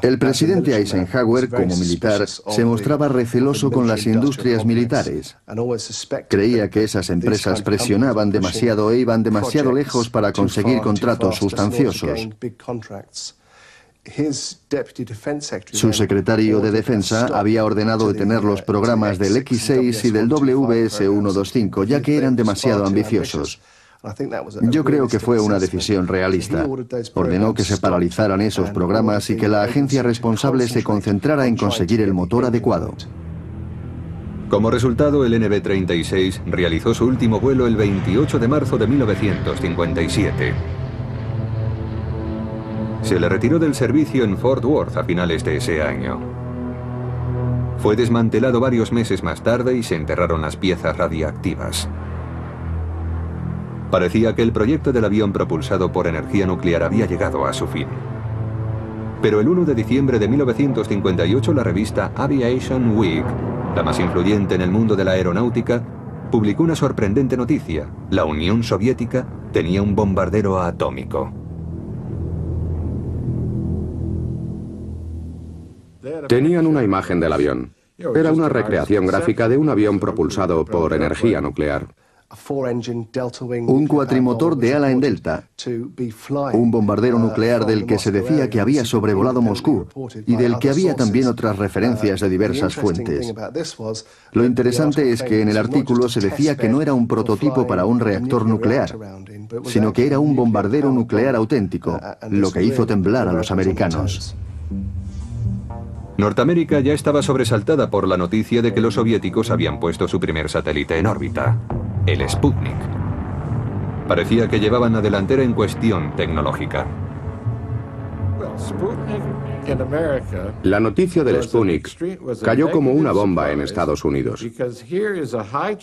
El presidente Eisenhower, como militar, se mostraba receloso con las industrias militares. Creía que esas empresas presionaban demasiado e iban demasiado lejos para conseguir contratos sustanciosos. Su secretario de Defensa había ordenado detener los programas del X-6 y del WS-125, ya que eran demasiado ambiciosos. Yo creo que fue una decisión realista. Ordenó que se paralizaran esos programas y que la agencia responsable se concentrara en conseguir el motor adecuado.
Como resultado, el NB-36 realizó su último vuelo el 28 de marzo de 1957. Se le retiró del servicio en Fort Worth a finales de ese año. Fue desmantelado varios meses más tarde y se enterraron las piezas radiactivas. Parecía que el proyecto del avión propulsado por energía nuclear había llegado a su fin. Pero el 1 de diciembre de 1958 la revista Aviation Week, la más influyente en el mundo de la aeronáutica, publicó una sorprendente noticia. La Unión Soviética tenía un bombardero atómico.
Tenían una imagen del avión. Era una recreación gráfica de un avión propulsado por energía nuclear.
Un cuatrimotor de ala en delta, un bombardero nuclear del que se decía que había sobrevolado Moscú y del que había también otras referencias de diversas fuentes. Lo interesante es que en el artículo se decía que no era un prototipo para un reactor nuclear, sino que era un bombardero nuclear auténtico, lo que hizo temblar a los americanos.
Norteamérica ya estaba sobresaltada por la noticia de que los soviéticos habían puesto su primer satélite en órbita, el Sputnik. Parecía que llevaban la delantera en cuestión tecnológica.
La noticia del Sputnik cayó como una bomba en Estados Unidos.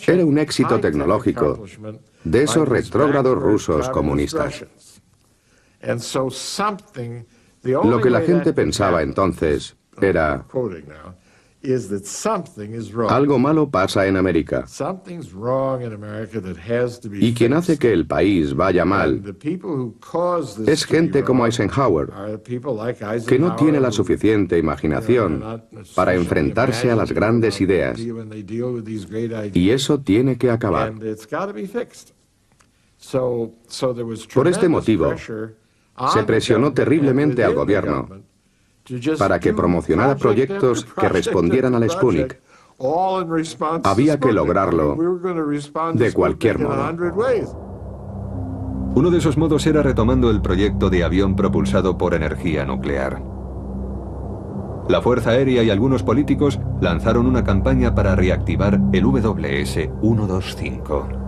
Era un éxito tecnológico de esos retrógrados rusos comunistas. Lo que la gente pensaba entonces era: algo malo pasa en América. Y quien hace que el país vaya mal es gente como Eisenhower, que no tiene la suficiente imaginación para enfrentarse a las grandes ideas. Y eso tiene que acabar. Por este motivo, se presionó terriblemente al gobierno para que promocionara proyectos que respondieran al Sputnik. Había que lograrlo de cualquier modo.
Uno de esos modos era retomando el proyecto de avión propulsado por energía nuclear. La Fuerza Aérea y algunos políticos lanzaron una campaña para reactivar el WS-125.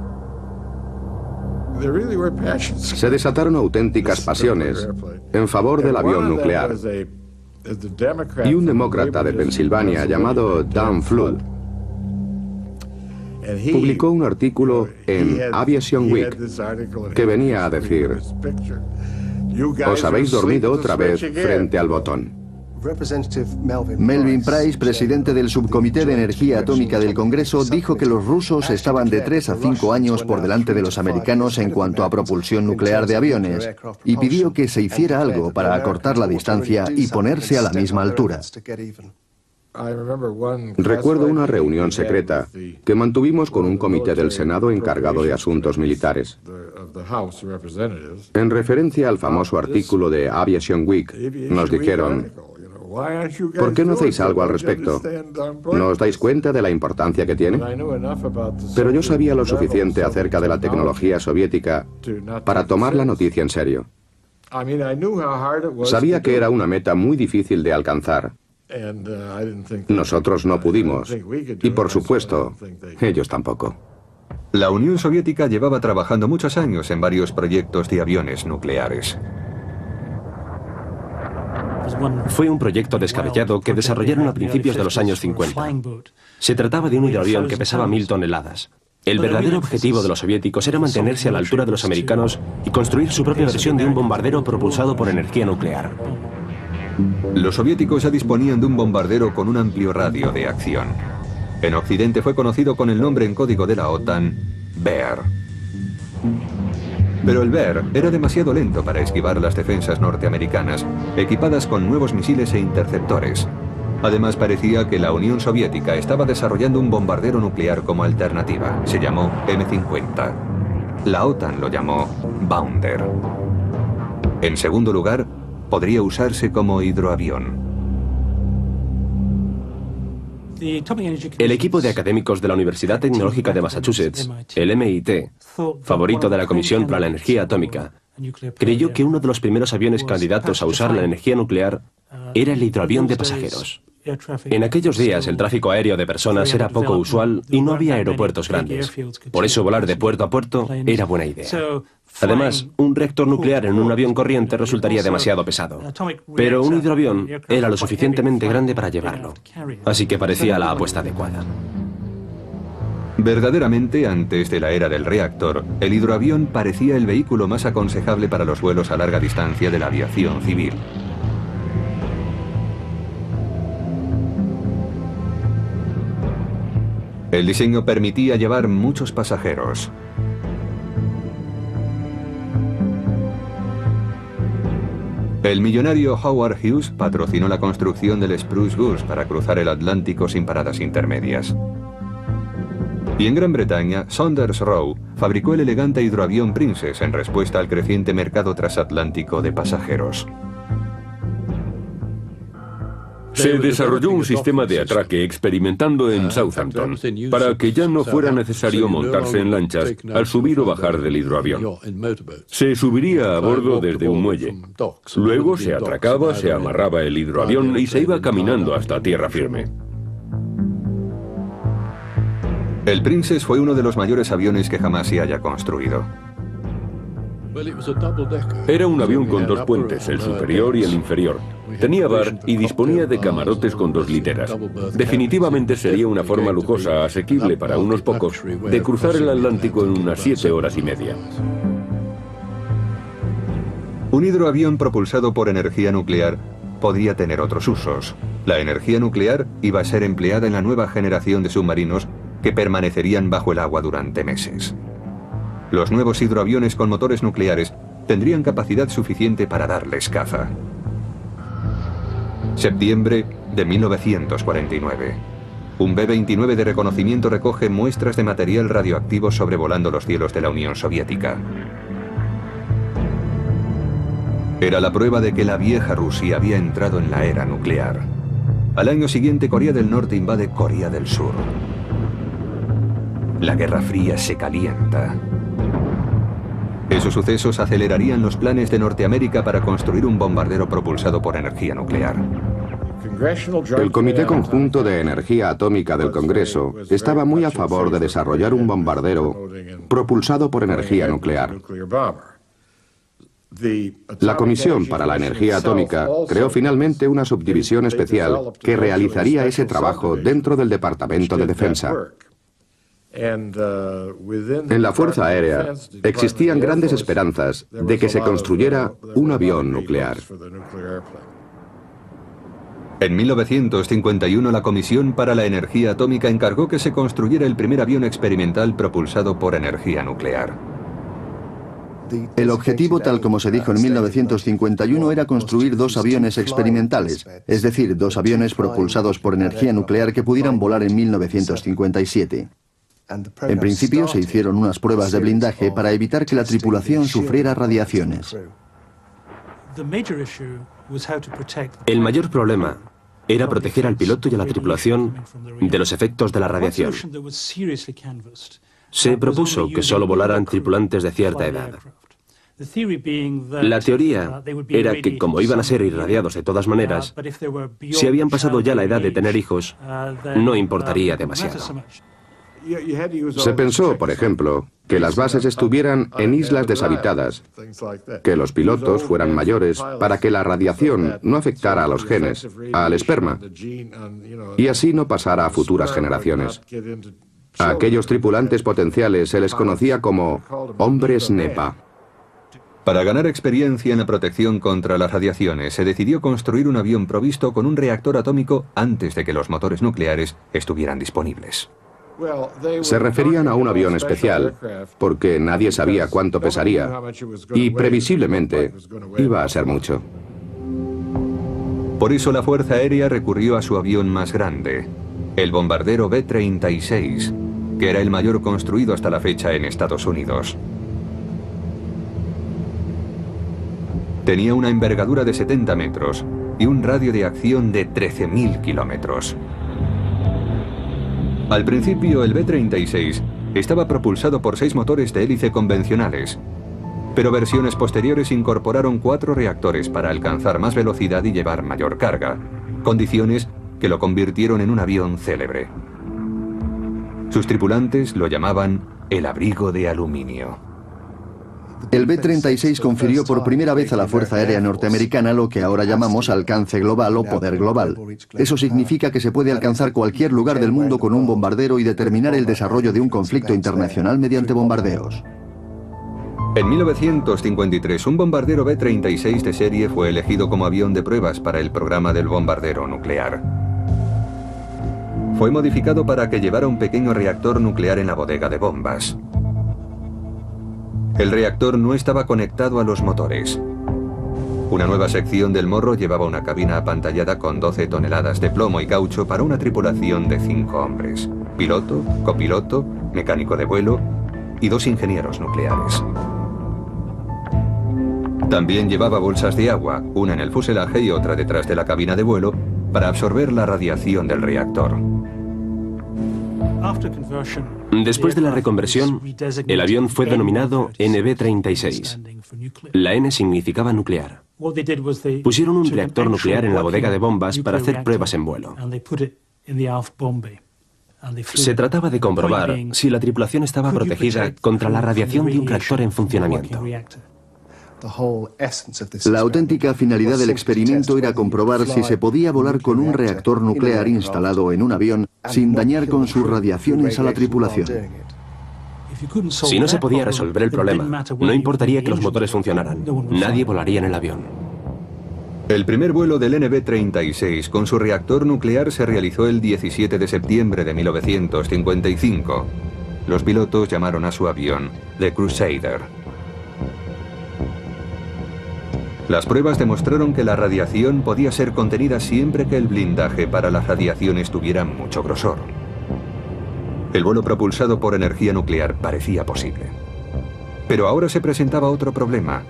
Se desataron auténticas pasiones en favor del avión nuclear. Y un demócrata de Pensilvania llamado Dan Flood publicó un artículo en Aviation Week que venía a decir: os habéis dormido otra vez frente al botón.
Melvin Price, presidente del Subcomité de Energía Atómica del Congreso, dijo que los rusos estaban de 3 a 5 años por delante de los americanos en cuanto a propulsión nuclear de aviones, y pidió que se hiciera algo para acortar la distancia y ponerse a la misma altura.
Recuerdo una reunión secreta que mantuvimos con un comité del Senado encargado de asuntos militares. En referencia al famoso artículo de Aviation Week, nos dijeron: ¿por qué no hacéis algo al respecto? ¿No os dais cuenta de la importancia que tiene? Pero yo sabía lo suficiente acerca de la tecnología soviética para tomar la noticia en serio. Sabía que era una meta muy difícil de alcanzar. Nosotros no pudimos, y por supuesto, ellos tampoco.
La Unión Soviética llevaba trabajando muchos años en varios proyectos de aviones nucleares.
Fue un proyecto descabellado que desarrollaron a principios de los años 50. Se trataba de un hidroavión que pesaba 1000 toneladas. El verdadero objetivo de los soviéticos era mantenerse a la altura de los americanos y construir su propia versión de un bombardero propulsado por energía nuclear.
Los soviéticos ya disponían de un bombardero con un amplio radio de acción. En Occidente fue conocido con el nombre en código de la OTAN, Bear. Pero el Bear era demasiado lento para esquivar las defensas norteamericanas, equipadas con nuevos misiles e interceptores. Además, parecía que la Unión Soviética estaba desarrollando un bombardero nuclear como alternativa. Se llamó M-50. La OTAN lo llamó Bounder. En segundo lugar, podría usarse como hidroavión.
El equipo de académicos de la Universidad Tecnológica de Massachusetts, el MIT, favorito de la Comisión para la Energía Atómica, creyó que uno de los primeros aviones candidatos a usar la energía nuclear era el hidroavión de pasajeros. En aquellos días el tráfico aéreo de personas era poco usual y no había aeropuertos grandes. Por eso volar de puerto a puerto era buena idea. Además, un reactor nuclear en un avión corriente resultaría demasiado pesado. Pero un hidroavión era lo suficientemente grande para llevarlo. Así que parecía la apuesta adecuada.
Verdaderamente, antes de la era del reactor, el hidroavión parecía el vehículo más aconsejable para los vuelos a larga distancia de la aviación civil. El diseño permitía llevar muchos pasajeros. El millonario Howard Hughes patrocinó la construcción del Spruce Goose para cruzar el Atlántico sin paradas intermedias. Y en Gran Bretaña, Saunders Roe fabricó el elegante hidroavión Princess en respuesta al creciente mercado transatlántico de pasajeros.
Se desarrolló un sistema de atraque experimentando en Southampton para que ya no fuera necesario montarse en lanchas al subir o bajar del hidroavión. Se subiría a bordo desde un muelle. Luego se atracaba, se amarraba el hidroavión y se iba caminando hasta tierra firme.
El Princess fue uno de los mayores aviones que jamás se haya construido.
Era un avión con dos puentes, el superior y el inferior. Tenía bar y disponía de camarotes con dos literas. Definitivamente sería una forma lujosa, asequible para unos pocos, de cruzar el Atlántico en unas 7 horas y media.
Un hidroavión propulsado por energía nuclear podía tener otros usos. La energía nuclear iba a ser empleada en la nueva generación de submarinos que permanecerían bajo el agua durante meses. Los nuevos hidroaviones con motores nucleares tendrían capacidad suficiente para darles caza. Septiembre de 1949. Un B-29 de reconocimiento recoge muestras de material radioactivo sobrevolando los cielos de la Unión Soviética. Era la prueba de que la vieja Rusia había entrado en la era nuclear. Al año siguiente, Corea del Norte invade Corea del Sur. La Guerra Fría se calienta. Esos sucesos acelerarían los planes de Norteamérica para construir un bombardero propulsado por energía nuclear.
El Comité Conjunto de Energía Atómica del Congreso estaba muy a favor de desarrollar un bombardero propulsado por energía nuclear. La Comisión para la Energía Atómica creó finalmente una subdivisión especial que realizaría ese trabajo dentro del Departamento de Defensa. En la Fuerza Aérea existían grandes esperanzas de que se construyera un avión nuclear.
En 1951, la Comisión para la Energía Atómica encargó que se construyera el primer avión experimental propulsado por energía nuclear.
El objetivo, tal como se dijo en 1951, era construir 2 aviones experimentales, es decir, 2 aviones propulsados por energía nuclear que pudieran volar en 1957. En principio se hicieron unas pruebas de blindaje para evitar que la tripulación sufriera radiaciones.
El mayor problema era proteger al piloto y a la tripulación de los efectos de la radiación. Se propuso que solo volaran tripulantes de cierta edad. La teoría era que, como iban a ser irradiados de todas maneras, si habían pasado ya la edad de tener hijos, no importaría demasiado.
Se pensó, por ejemplo, que las bases estuvieran en islas deshabitadas, que los pilotos fueran mayores para que la radiación no afectara a los genes, al esperma, y así no pasara a futuras generaciones. A aquellos tripulantes potenciales se les conocía como hombres NEPA.
Para ganar experiencia en la protección contra las radiaciones, se decidió construir un avión provisto con un reactor atómico antes de que los motores nucleares estuvieran disponibles.
Se referían a un avión especial, porque nadie sabía cuánto pesaría, y previsiblemente iba a ser mucho.
Por eso la Fuerza Aérea recurrió a su avión más grande, el bombardero B-36, que era el mayor construido hasta la fecha en Estados Unidos. Tenía una envergadura de 70 metros y un radio de acción de 13.000 kilómetros. Al principio, el B-36 estaba propulsado por 6 motores de hélice convencionales, pero versiones posteriores incorporaron 4 reactores para alcanzar más velocidad y llevar mayor carga, condiciones que lo convirtieron en un avión célebre. Sus tripulantes lo llamaban el abrigo de aluminio.
El B-36 confirió por primera vez a la Fuerza Aérea Norteamericana lo que ahora llamamos alcance global o poder global. Eso significa que se puede alcanzar cualquier lugar del mundo con un bombardero y determinar el desarrollo de un conflicto internacional mediante bombardeos.
En 1953, un bombardero B-36 de serie fue elegido como avión de pruebas para el programa del bombardero nuclear. Fue modificado para que llevara un pequeño reactor nuclear en la bodega de bombas. El reactor no estaba conectado a los motores. Una nueva sección del morro llevaba una cabina apantallada con 12 toneladas de plomo y caucho para una tripulación de 5 hombres: piloto, copiloto, mecánico de vuelo y 2 ingenieros nucleares. También llevaba bolsas de agua, una en el fuselaje y otra detrás de la cabina de vuelo, para absorber la radiación del reactor.
Después de la reconversión, el avión fue denominado NB-36. La N significaba nuclear. Pusieron un reactor nuclear en la bodega de bombas para hacer pruebas en vuelo. Se trataba de comprobar si la tripulación estaba protegida contra la radiación de un reactor en funcionamiento.
La auténtica finalidad del experimento era comprobar si se podía volar con un reactor nuclear instalado en un avión sin dañar con sus radiaciones a la tripulación.
Si no se podía resolver el problema, no importaría que los motores funcionaran. Nadie volaría en el avión.
El primer vuelo del NB-36 con su reactor nuclear se realizó el 17 de septiembre de 1955. Los pilotos llamaron a su avión The Crusader. Las pruebas demostraron que la radiación podía ser contenida siempre que el blindaje para la radiación estuviera mucho grosor. El vuelo propulsado por energía nuclear parecía posible. Pero ahora se presentaba otro problema.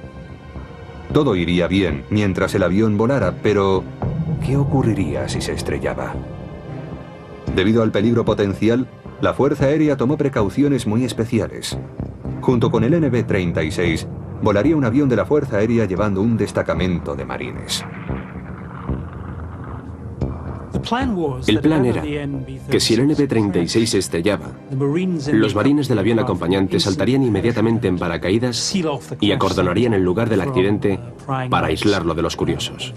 Todo iría bien mientras el avión volara, pero ¿qué ocurriría si se estrellaba? Debido al peligro potencial, la Fuerza Aérea tomó precauciones muy especiales. Junto con el NB-36, volaría un avión de la Fuerza Aérea llevando un destacamento de marines.
El plan era que si el NB-36 se estrellaba, los marines del avión acompañante saltarían inmediatamente en paracaídas y acordonarían el lugar del accidente para aislarlo de los curiosos.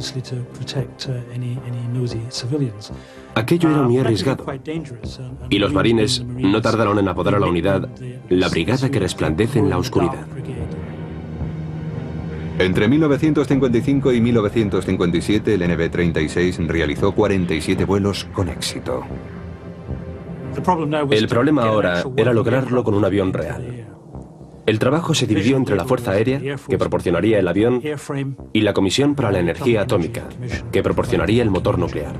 Aquello era muy arriesgado, y los marines no tardaron en apodar a la unidad la brigada que resplandece en la oscuridad.
Entre 1955 y 1957, el NB-36 realizó 47 vuelos con éxito.
El problema ahora era lograrlo con un avión real. El trabajo se dividió entre la Fuerza Aérea, que proporcionaría el avión, y la Comisión para la Energía Atómica, que proporcionaría el motor nuclear.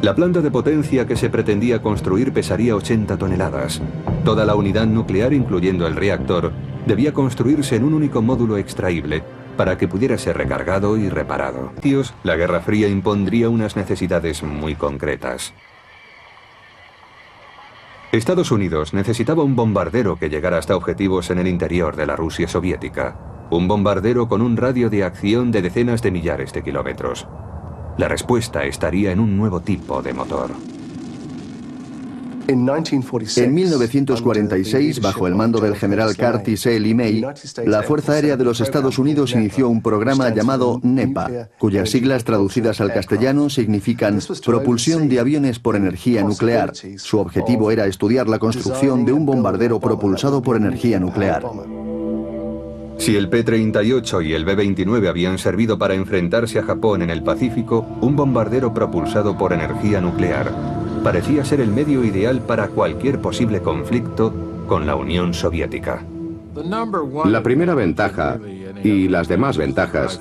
La planta de potencia que se pretendía construir pesaría 80 toneladas. Toda la unidad nuclear, incluyendo el reactor, debía construirse en un único módulo extraíble para que pudiera ser recargado y reparado. La Guerra Fría impondría unas necesidades muy concretas. Estados Unidos necesitaba un bombardero que llegara hasta objetivos en el interior de la Rusia soviética. Un bombardero con un radio de acción de decenas de millares de kilómetros. La respuesta estaría en un nuevo tipo de motor.
En 1946, bajo el mando del general Curtis E. LeMay, la Fuerza Aérea de los Estados Unidos inició un programa llamado NEPA, cuyas siglas traducidas al castellano significan Propulsión de Aviones por Energía Nuclear. Su objetivo era estudiar la construcción de un bombardero propulsado por energía nuclear.
Si el P-38 y el B-29 habían servido para enfrentarse a Japón en el Pacífico, un bombardero propulsado por energía nuclear parecía ser el medio ideal para cualquier posible conflicto con la Unión Soviética.
La primera ventaja y las demás ventajas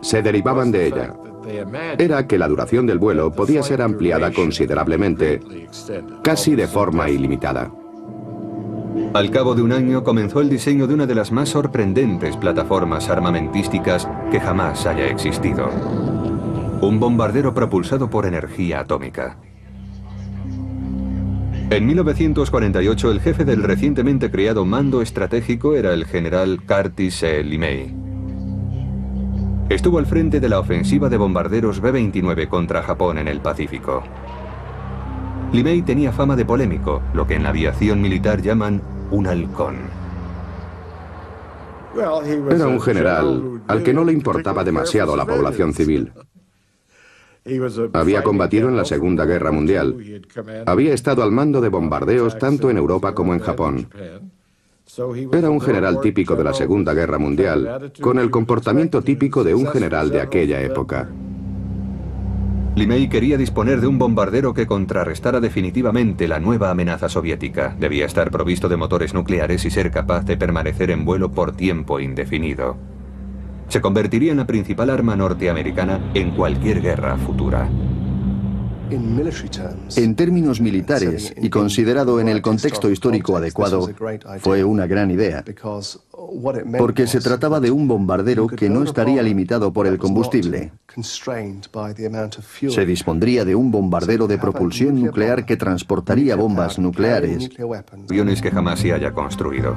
se derivaban de ella. Era que la duración del vuelo podía ser ampliada considerablemente, casi de forma ilimitada.
Al cabo de un año comenzó el diseño de una de las más sorprendentes plataformas armamentísticas que jamás haya existido. Un bombardero propulsado por energía atómica. En 1948 el jefe del recientemente creado Mando Estratégico era el general Curtis E. LeMay. Estuvo al frente de la ofensiva de bombarderos B-29 contra Japón en el Pacífico. LeMay tenía fama de polémico, lo que en la aviación militar llaman un halcón.
Era un general al que no le importaba demasiado la población civil. Había combatido en la Segunda Guerra Mundial. Había estado al mando de bombardeos tanto en Europa como en Japón. Era un general típico de la Segunda Guerra Mundial, con el comportamiento típico de un general de aquella época.
LeMay quería disponer de un bombardero que contrarrestara definitivamente la nueva amenaza soviética. Debía estar provisto de motores nucleares y ser capaz de permanecer en vuelo por tiempo indefinido. Se convertiría en la principal arma norteamericana en cualquier guerra futura.
En términos militares, y considerado en el contexto histórico adecuado, fue una gran idea, porque se trataba de un bombardero que no estaría limitado por el combustible. Se dispondría de un bombardero de propulsión nuclear que transportaría bombas nucleares,
Aviones que jamás se haya construido.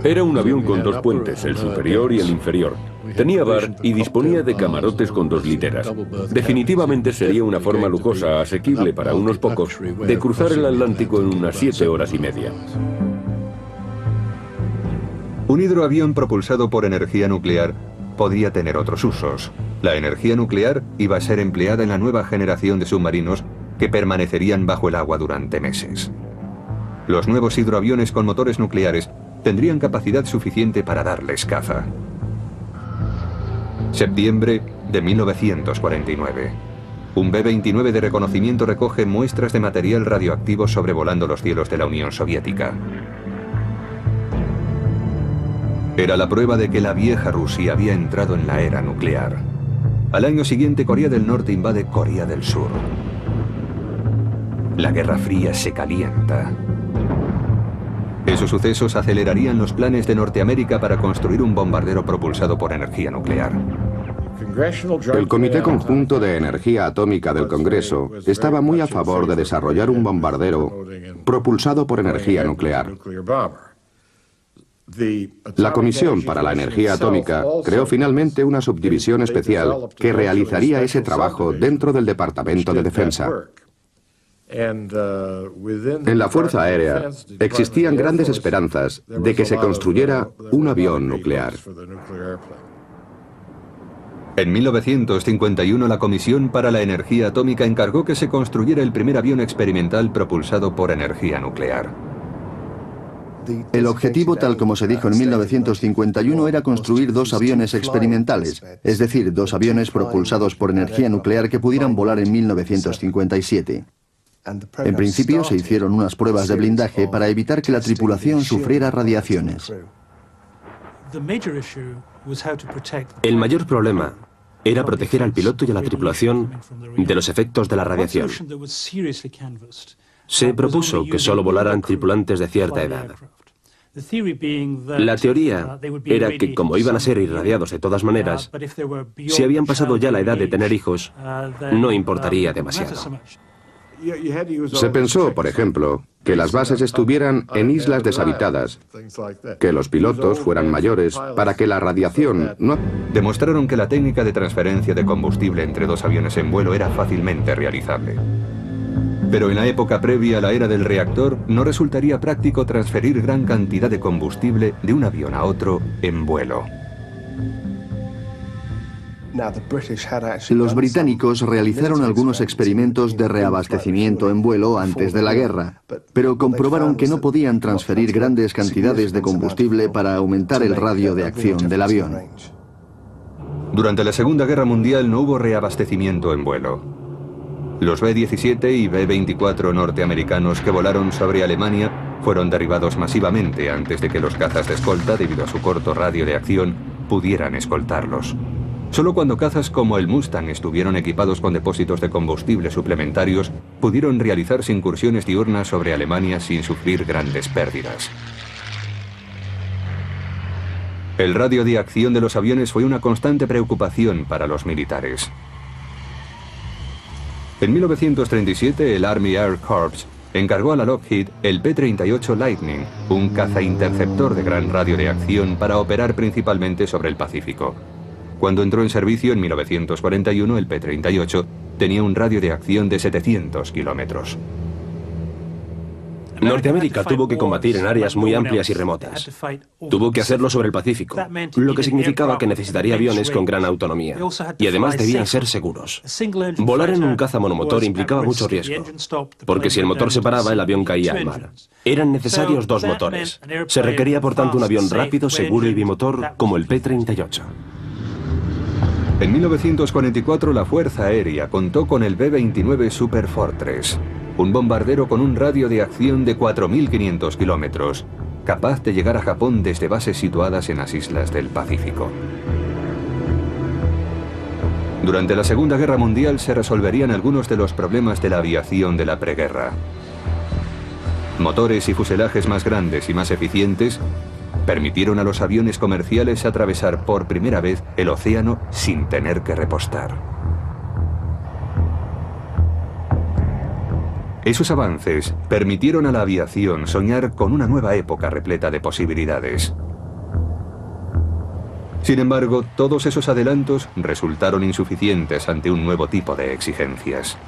Era un avión con dos puentes, el superior y el inferior. Tenía bar y disponía de camarotes con 2 literas. Definitivamente sería una forma lujosa, asequible para unos pocos, de cruzar el Atlántico en unas 7 horas y media.
Un hidroavión propulsado por energía nuclear podía tener otros usos. La energía nuclear iba a ser empleada en la nueva generación de submarinos que permanecerían bajo el agua durante meses. Los nuevos hidroaviones con motores nucleares tendrían capacidad suficiente para darles caza. Septiembre de 1949. Un B-29 de reconocimiento recoge muestras de material radioactivo sobrevolando los cielos de la Unión Soviética. Era la prueba de que la vieja Rusia había entrado en la era nuclear. Al año siguiente, Corea del Norte invade Corea del Sur. La Guerra Fría se calienta. Esos sucesos acelerarían los planes de Norteamérica para construir un bombardero propulsado por energía nuclear.
El Comité Conjunto de Energía Atómica del Congreso estaba muy a favor de desarrollar un bombardero propulsado por energía nuclear. La Comisión para la Energía Atómica creó finalmente una subdivisión especial que realizaría ese trabajo dentro del Departamento de Defensa. En la Fuerza Aérea existían grandes esperanzas de que se construyera un avión nuclear.
En 1951, la Comisión para la Energía Atómica encargó que se construyera el primer avión experimental propulsado por energía nuclear.
El objetivo, tal como se dijo en 1951, era construir 2 aviones experimentales, es decir, 2 aviones propulsados por energía nuclear que pudieran volar en 1957. En principio se hicieron unas pruebas de blindaje para evitar que la tripulación sufriera radiaciones.
El mayor problema era proteger al piloto y a la tripulación de los efectos de la radiación. Se propuso que solo volaran tripulantes de cierta edad. La teoría era que, como iban a ser irradiados de todas maneras, si habían pasado ya la edad de tener hijos, no importaría demasiado.
Se pensó, por ejemplo, que las bases estuvieran en islas deshabitadas, que los pilotos fueran mayores para que la radiación no...
Demostraron que la técnica de transferencia de combustible entre 2 aviones en vuelo era fácilmente realizable. Pero en la época previa a la era del reactor, no resultaría práctico transferir gran cantidad de combustible de un avión a otro en vuelo.
Los británicos realizaron algunos experimentos de reabastecimiento en vuelo antes de la guerra, pero comprobaron que no podían transferir grandes cantidades de combustible para aumentar el radio de acción del avión.
Durante la Segunda Guerra Mundial no hubo reabastecimiento en vuelo. Los B-17 y B-24 norteamericanos que volaron sobre Alemania fueron derribados masivamente antes de que los cazas de escolta, debido a su corto radio de acción, pudieran escoltarlos. Solo cuando cazas como el Mustang estuvieron equipados con depósitos de combustible suplementarios, pudieron realizarse incursiones diurnas sobre Alemania sin sufrir grandes pérdidas. El radio de acción de los aviones fue una constante preocupación para los militares. En 1937, el Army Air Corps encargó a la Lockheed el P-38 Lightning, un caza interceptor de gran radio de acción para operar principalmente sobre el Pacífico. Cuando entró en servicio en 1941, el P-38 tenía un radio de acción de 700 kilómetros.
Norteamérica tuvo que combatir en áreas muy amplias y remotas. Tuvo que hacerlo sobre el Pacífico, lo que significaba que necesitaría aviones con gran autonomía. Y además debían ser seguros. Volar en un caza monomotor implicaba mucho riesgo, porque si el motor se paraba, el avión caía al mar. Eran necesarios dos motores. Se requería, por tanto, un avión rápido, seguro y bimotor como el P-38.
En 1944, la Fuerza Aérea contó con el B-29 Super Fortress, un bombardero con un radio de acción de 4.500 kilómetros, capaz de llegar a Japón desde bases situadas en las islas del Pacífico. Durante la Segunda Guerra Mundial se resolverían algunos de los problemas de la aviación de la preguerra. Motores y fuselajes más grandes y más eficientes permitieron a los aviones comerciales atravesar por primera vez el océano sin tener que repostar. Esos avances permitieron a la aviación soñar con una nueva época repleta de posibilidades. Sin embargo, todos esos adelantos resultaron insuficientes ante un nuevo tipo de exigencias.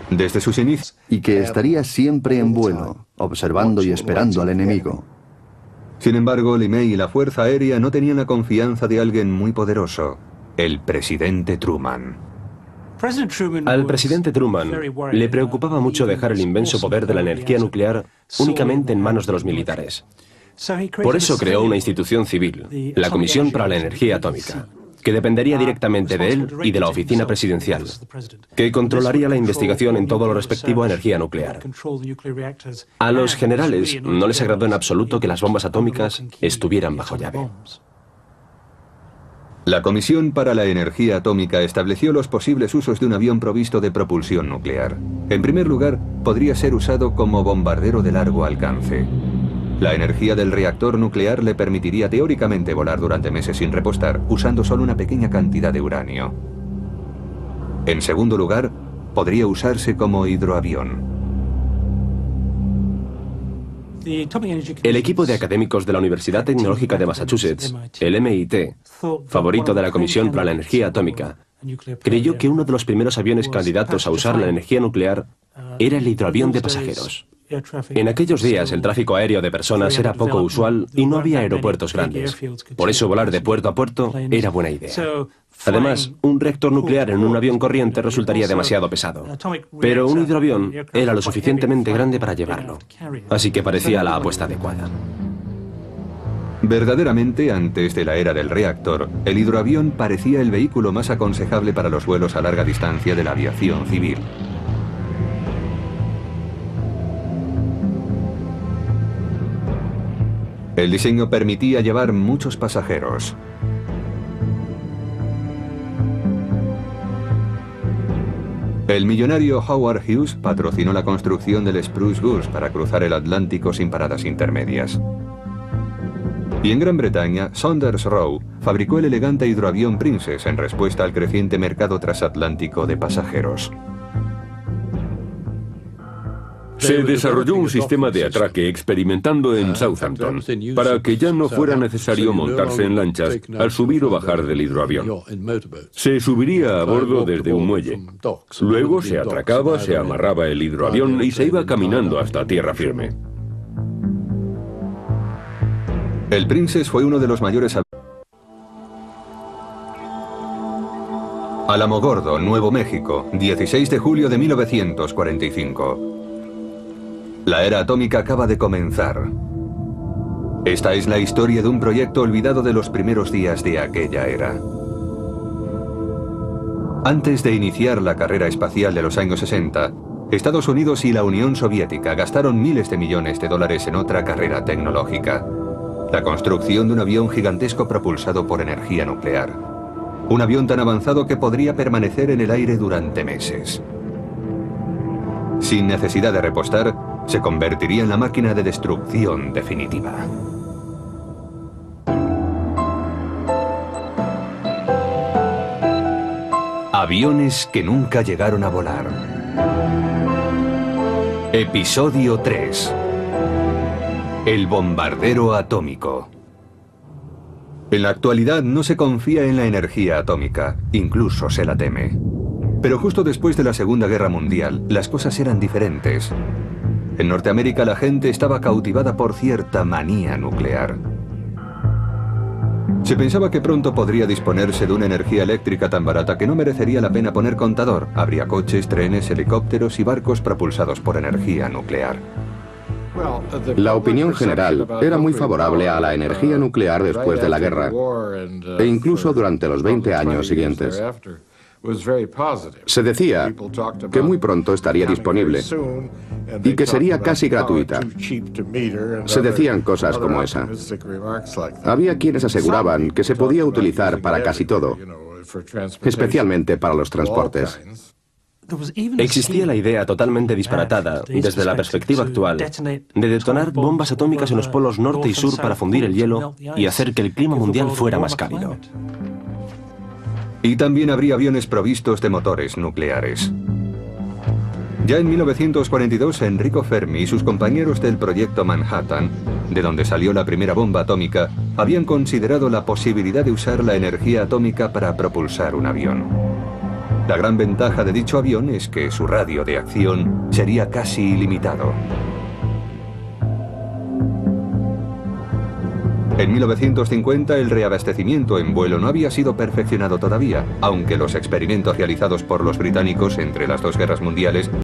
Desde sus inicios...
Y que estaría siempre en vuelo, observando y esperando al enemigo.
Sin embargo, LeMay y la Fuerza Aérea no tenían la confianza de alguien muy poderoso, el presidente Truman.
Al presidente Truman le preocupaba mucho dejar el inmenso poder de la energía nuclear únicamente en manos de los militares. Por eso creó una institución civil, la Comisión para la Energía Atómica, que dependería directamente de él y de la oficina presidencial, que controlaría la investigación en todo lo respectivo a energía nuclear. A los generales no les agradó en absoluto que las bombas atómicas estuvieran bajo llave.
La Comisión para la Energía Atómica estableció los posibles usos de un avión provisto de propulsión nuclear. En primer lugar, podría ser usado como bombardero de largo alcance. La energía del reactor nuclear le permitiría teóricamente volar durante meses sin repostar, usando solo una pequeña cantidad de uranio. En segundo lugar, podría usarse como hidroavión.
El equipo de académicos de la Universidad Tecnológica de Massachusetts, el MIT, favorito de la Comisión para la Energía Atómica, creyó que uno de los primeros aviones candidatos a usar la energía nuclear era el hidroavión de pasajeros. En aquellos días el tráfico aéreo de personas era poco usual y no había aeropuertos grandes. Por eso volar de puerto a puerto era buena idea. Además, un reactor nuclear en un avión corriente resultaría demasiado pesado. Pero un hidroavión era lo suficientemente grande para llevarlo. Así que parecía la apuesta adecuada.
Verdaderamente, antes de la era del reactor, el hidroavión parecía el vehículo más aconsejable para los vuelos a larga distancia de la aviación civil. El diseño permitía llevar muchos pasajeros. El millonario Howard Hughes patrocinó la construcción del Spruce Goose para cruzar el Atlántico sin paradas intermedias. Y en Gran Bretaña, Saunders Roe fabricó el elegante hidroavión Princess en respuesta al creciente mercado transatlántico de pasajeros.
Se desarrolló un sistema de atraque experimentando en Southampton para que ya no fuera necesario montarse en lanchas al subir o bajar del hidroavión. Se subiría a bordo desde un muelle. Luego se atracaba, se amarraba el hidroavión y se iba caminando hasta tierra firme.
El Princess fue uno de los mayores Alamogordo, Nuevo México, 16 de julio de 1945. La era atómica acaba de comenzar. Esta es la historia de un proyecto olvidado de los primeros días de aquella era. Antes de iniciar la carrera espacial de los años 60, Estados Unidos y la Unión Soviética gastaron miles de millones de dólares en otra carrera tecnológica: la construcción de un avión gigantesco propulsado por energía nuclear. Un avión tan avanzado que podría permanecer en el aire durante meses. Sin necesidad de repostar, se convertiría en la máquina de destrucción definitiva. Aviones que nunca llegaron a volar. Episodio 3. El bombardero atómico. En la actualidad no se confía en la energía atómica, incluso se la teme. Pero justo después de la Segunda Guerra Mundial, las cosas eran diferentes. En Norteamérica la gente estaba cautivada por cierta manía nuclear. Se pensaba que pronto podría disponerse de una energía eléctrica tan barata que no merecería la pena poner contador. Habría coches, trenes, helicópteros y barcos propulsados por energía nuclear.
La opinión general era muy favorable a la energía nuclear después de la guerra, e incluso durante los 20 años siguientes. Se decía que muy pronto estaría disponible y que sería casi gratuita. Se decían cosas como esa. Había quienes aseguraban que se podía utilizar para casi todo, especialmente para los transportes.
Existía la idea totalmente disparatada, desde la perspectiva actual, de detonar bombas atómicas en los polos norte y sur para fundir el hielo y hacer que el clima mundial fuera más cálido.
Y también habría aviones provistos de motores nucleares. Ya en 1942, Enrico Fermi y sus compañeros del proyecto Manhattan, de donde salió la primera bomba atómica, habían considerado la posibilidad de usar la energía atómica para propulsar un avión. La gran ventaja de dicho avión es que su radio de acción sería casi ilimitado. En 1950 el reabastecimiento en vuelo no había sido perfeccionado todavía, aunque los experimentos realizados por los británicos entre las dos guerras mundiales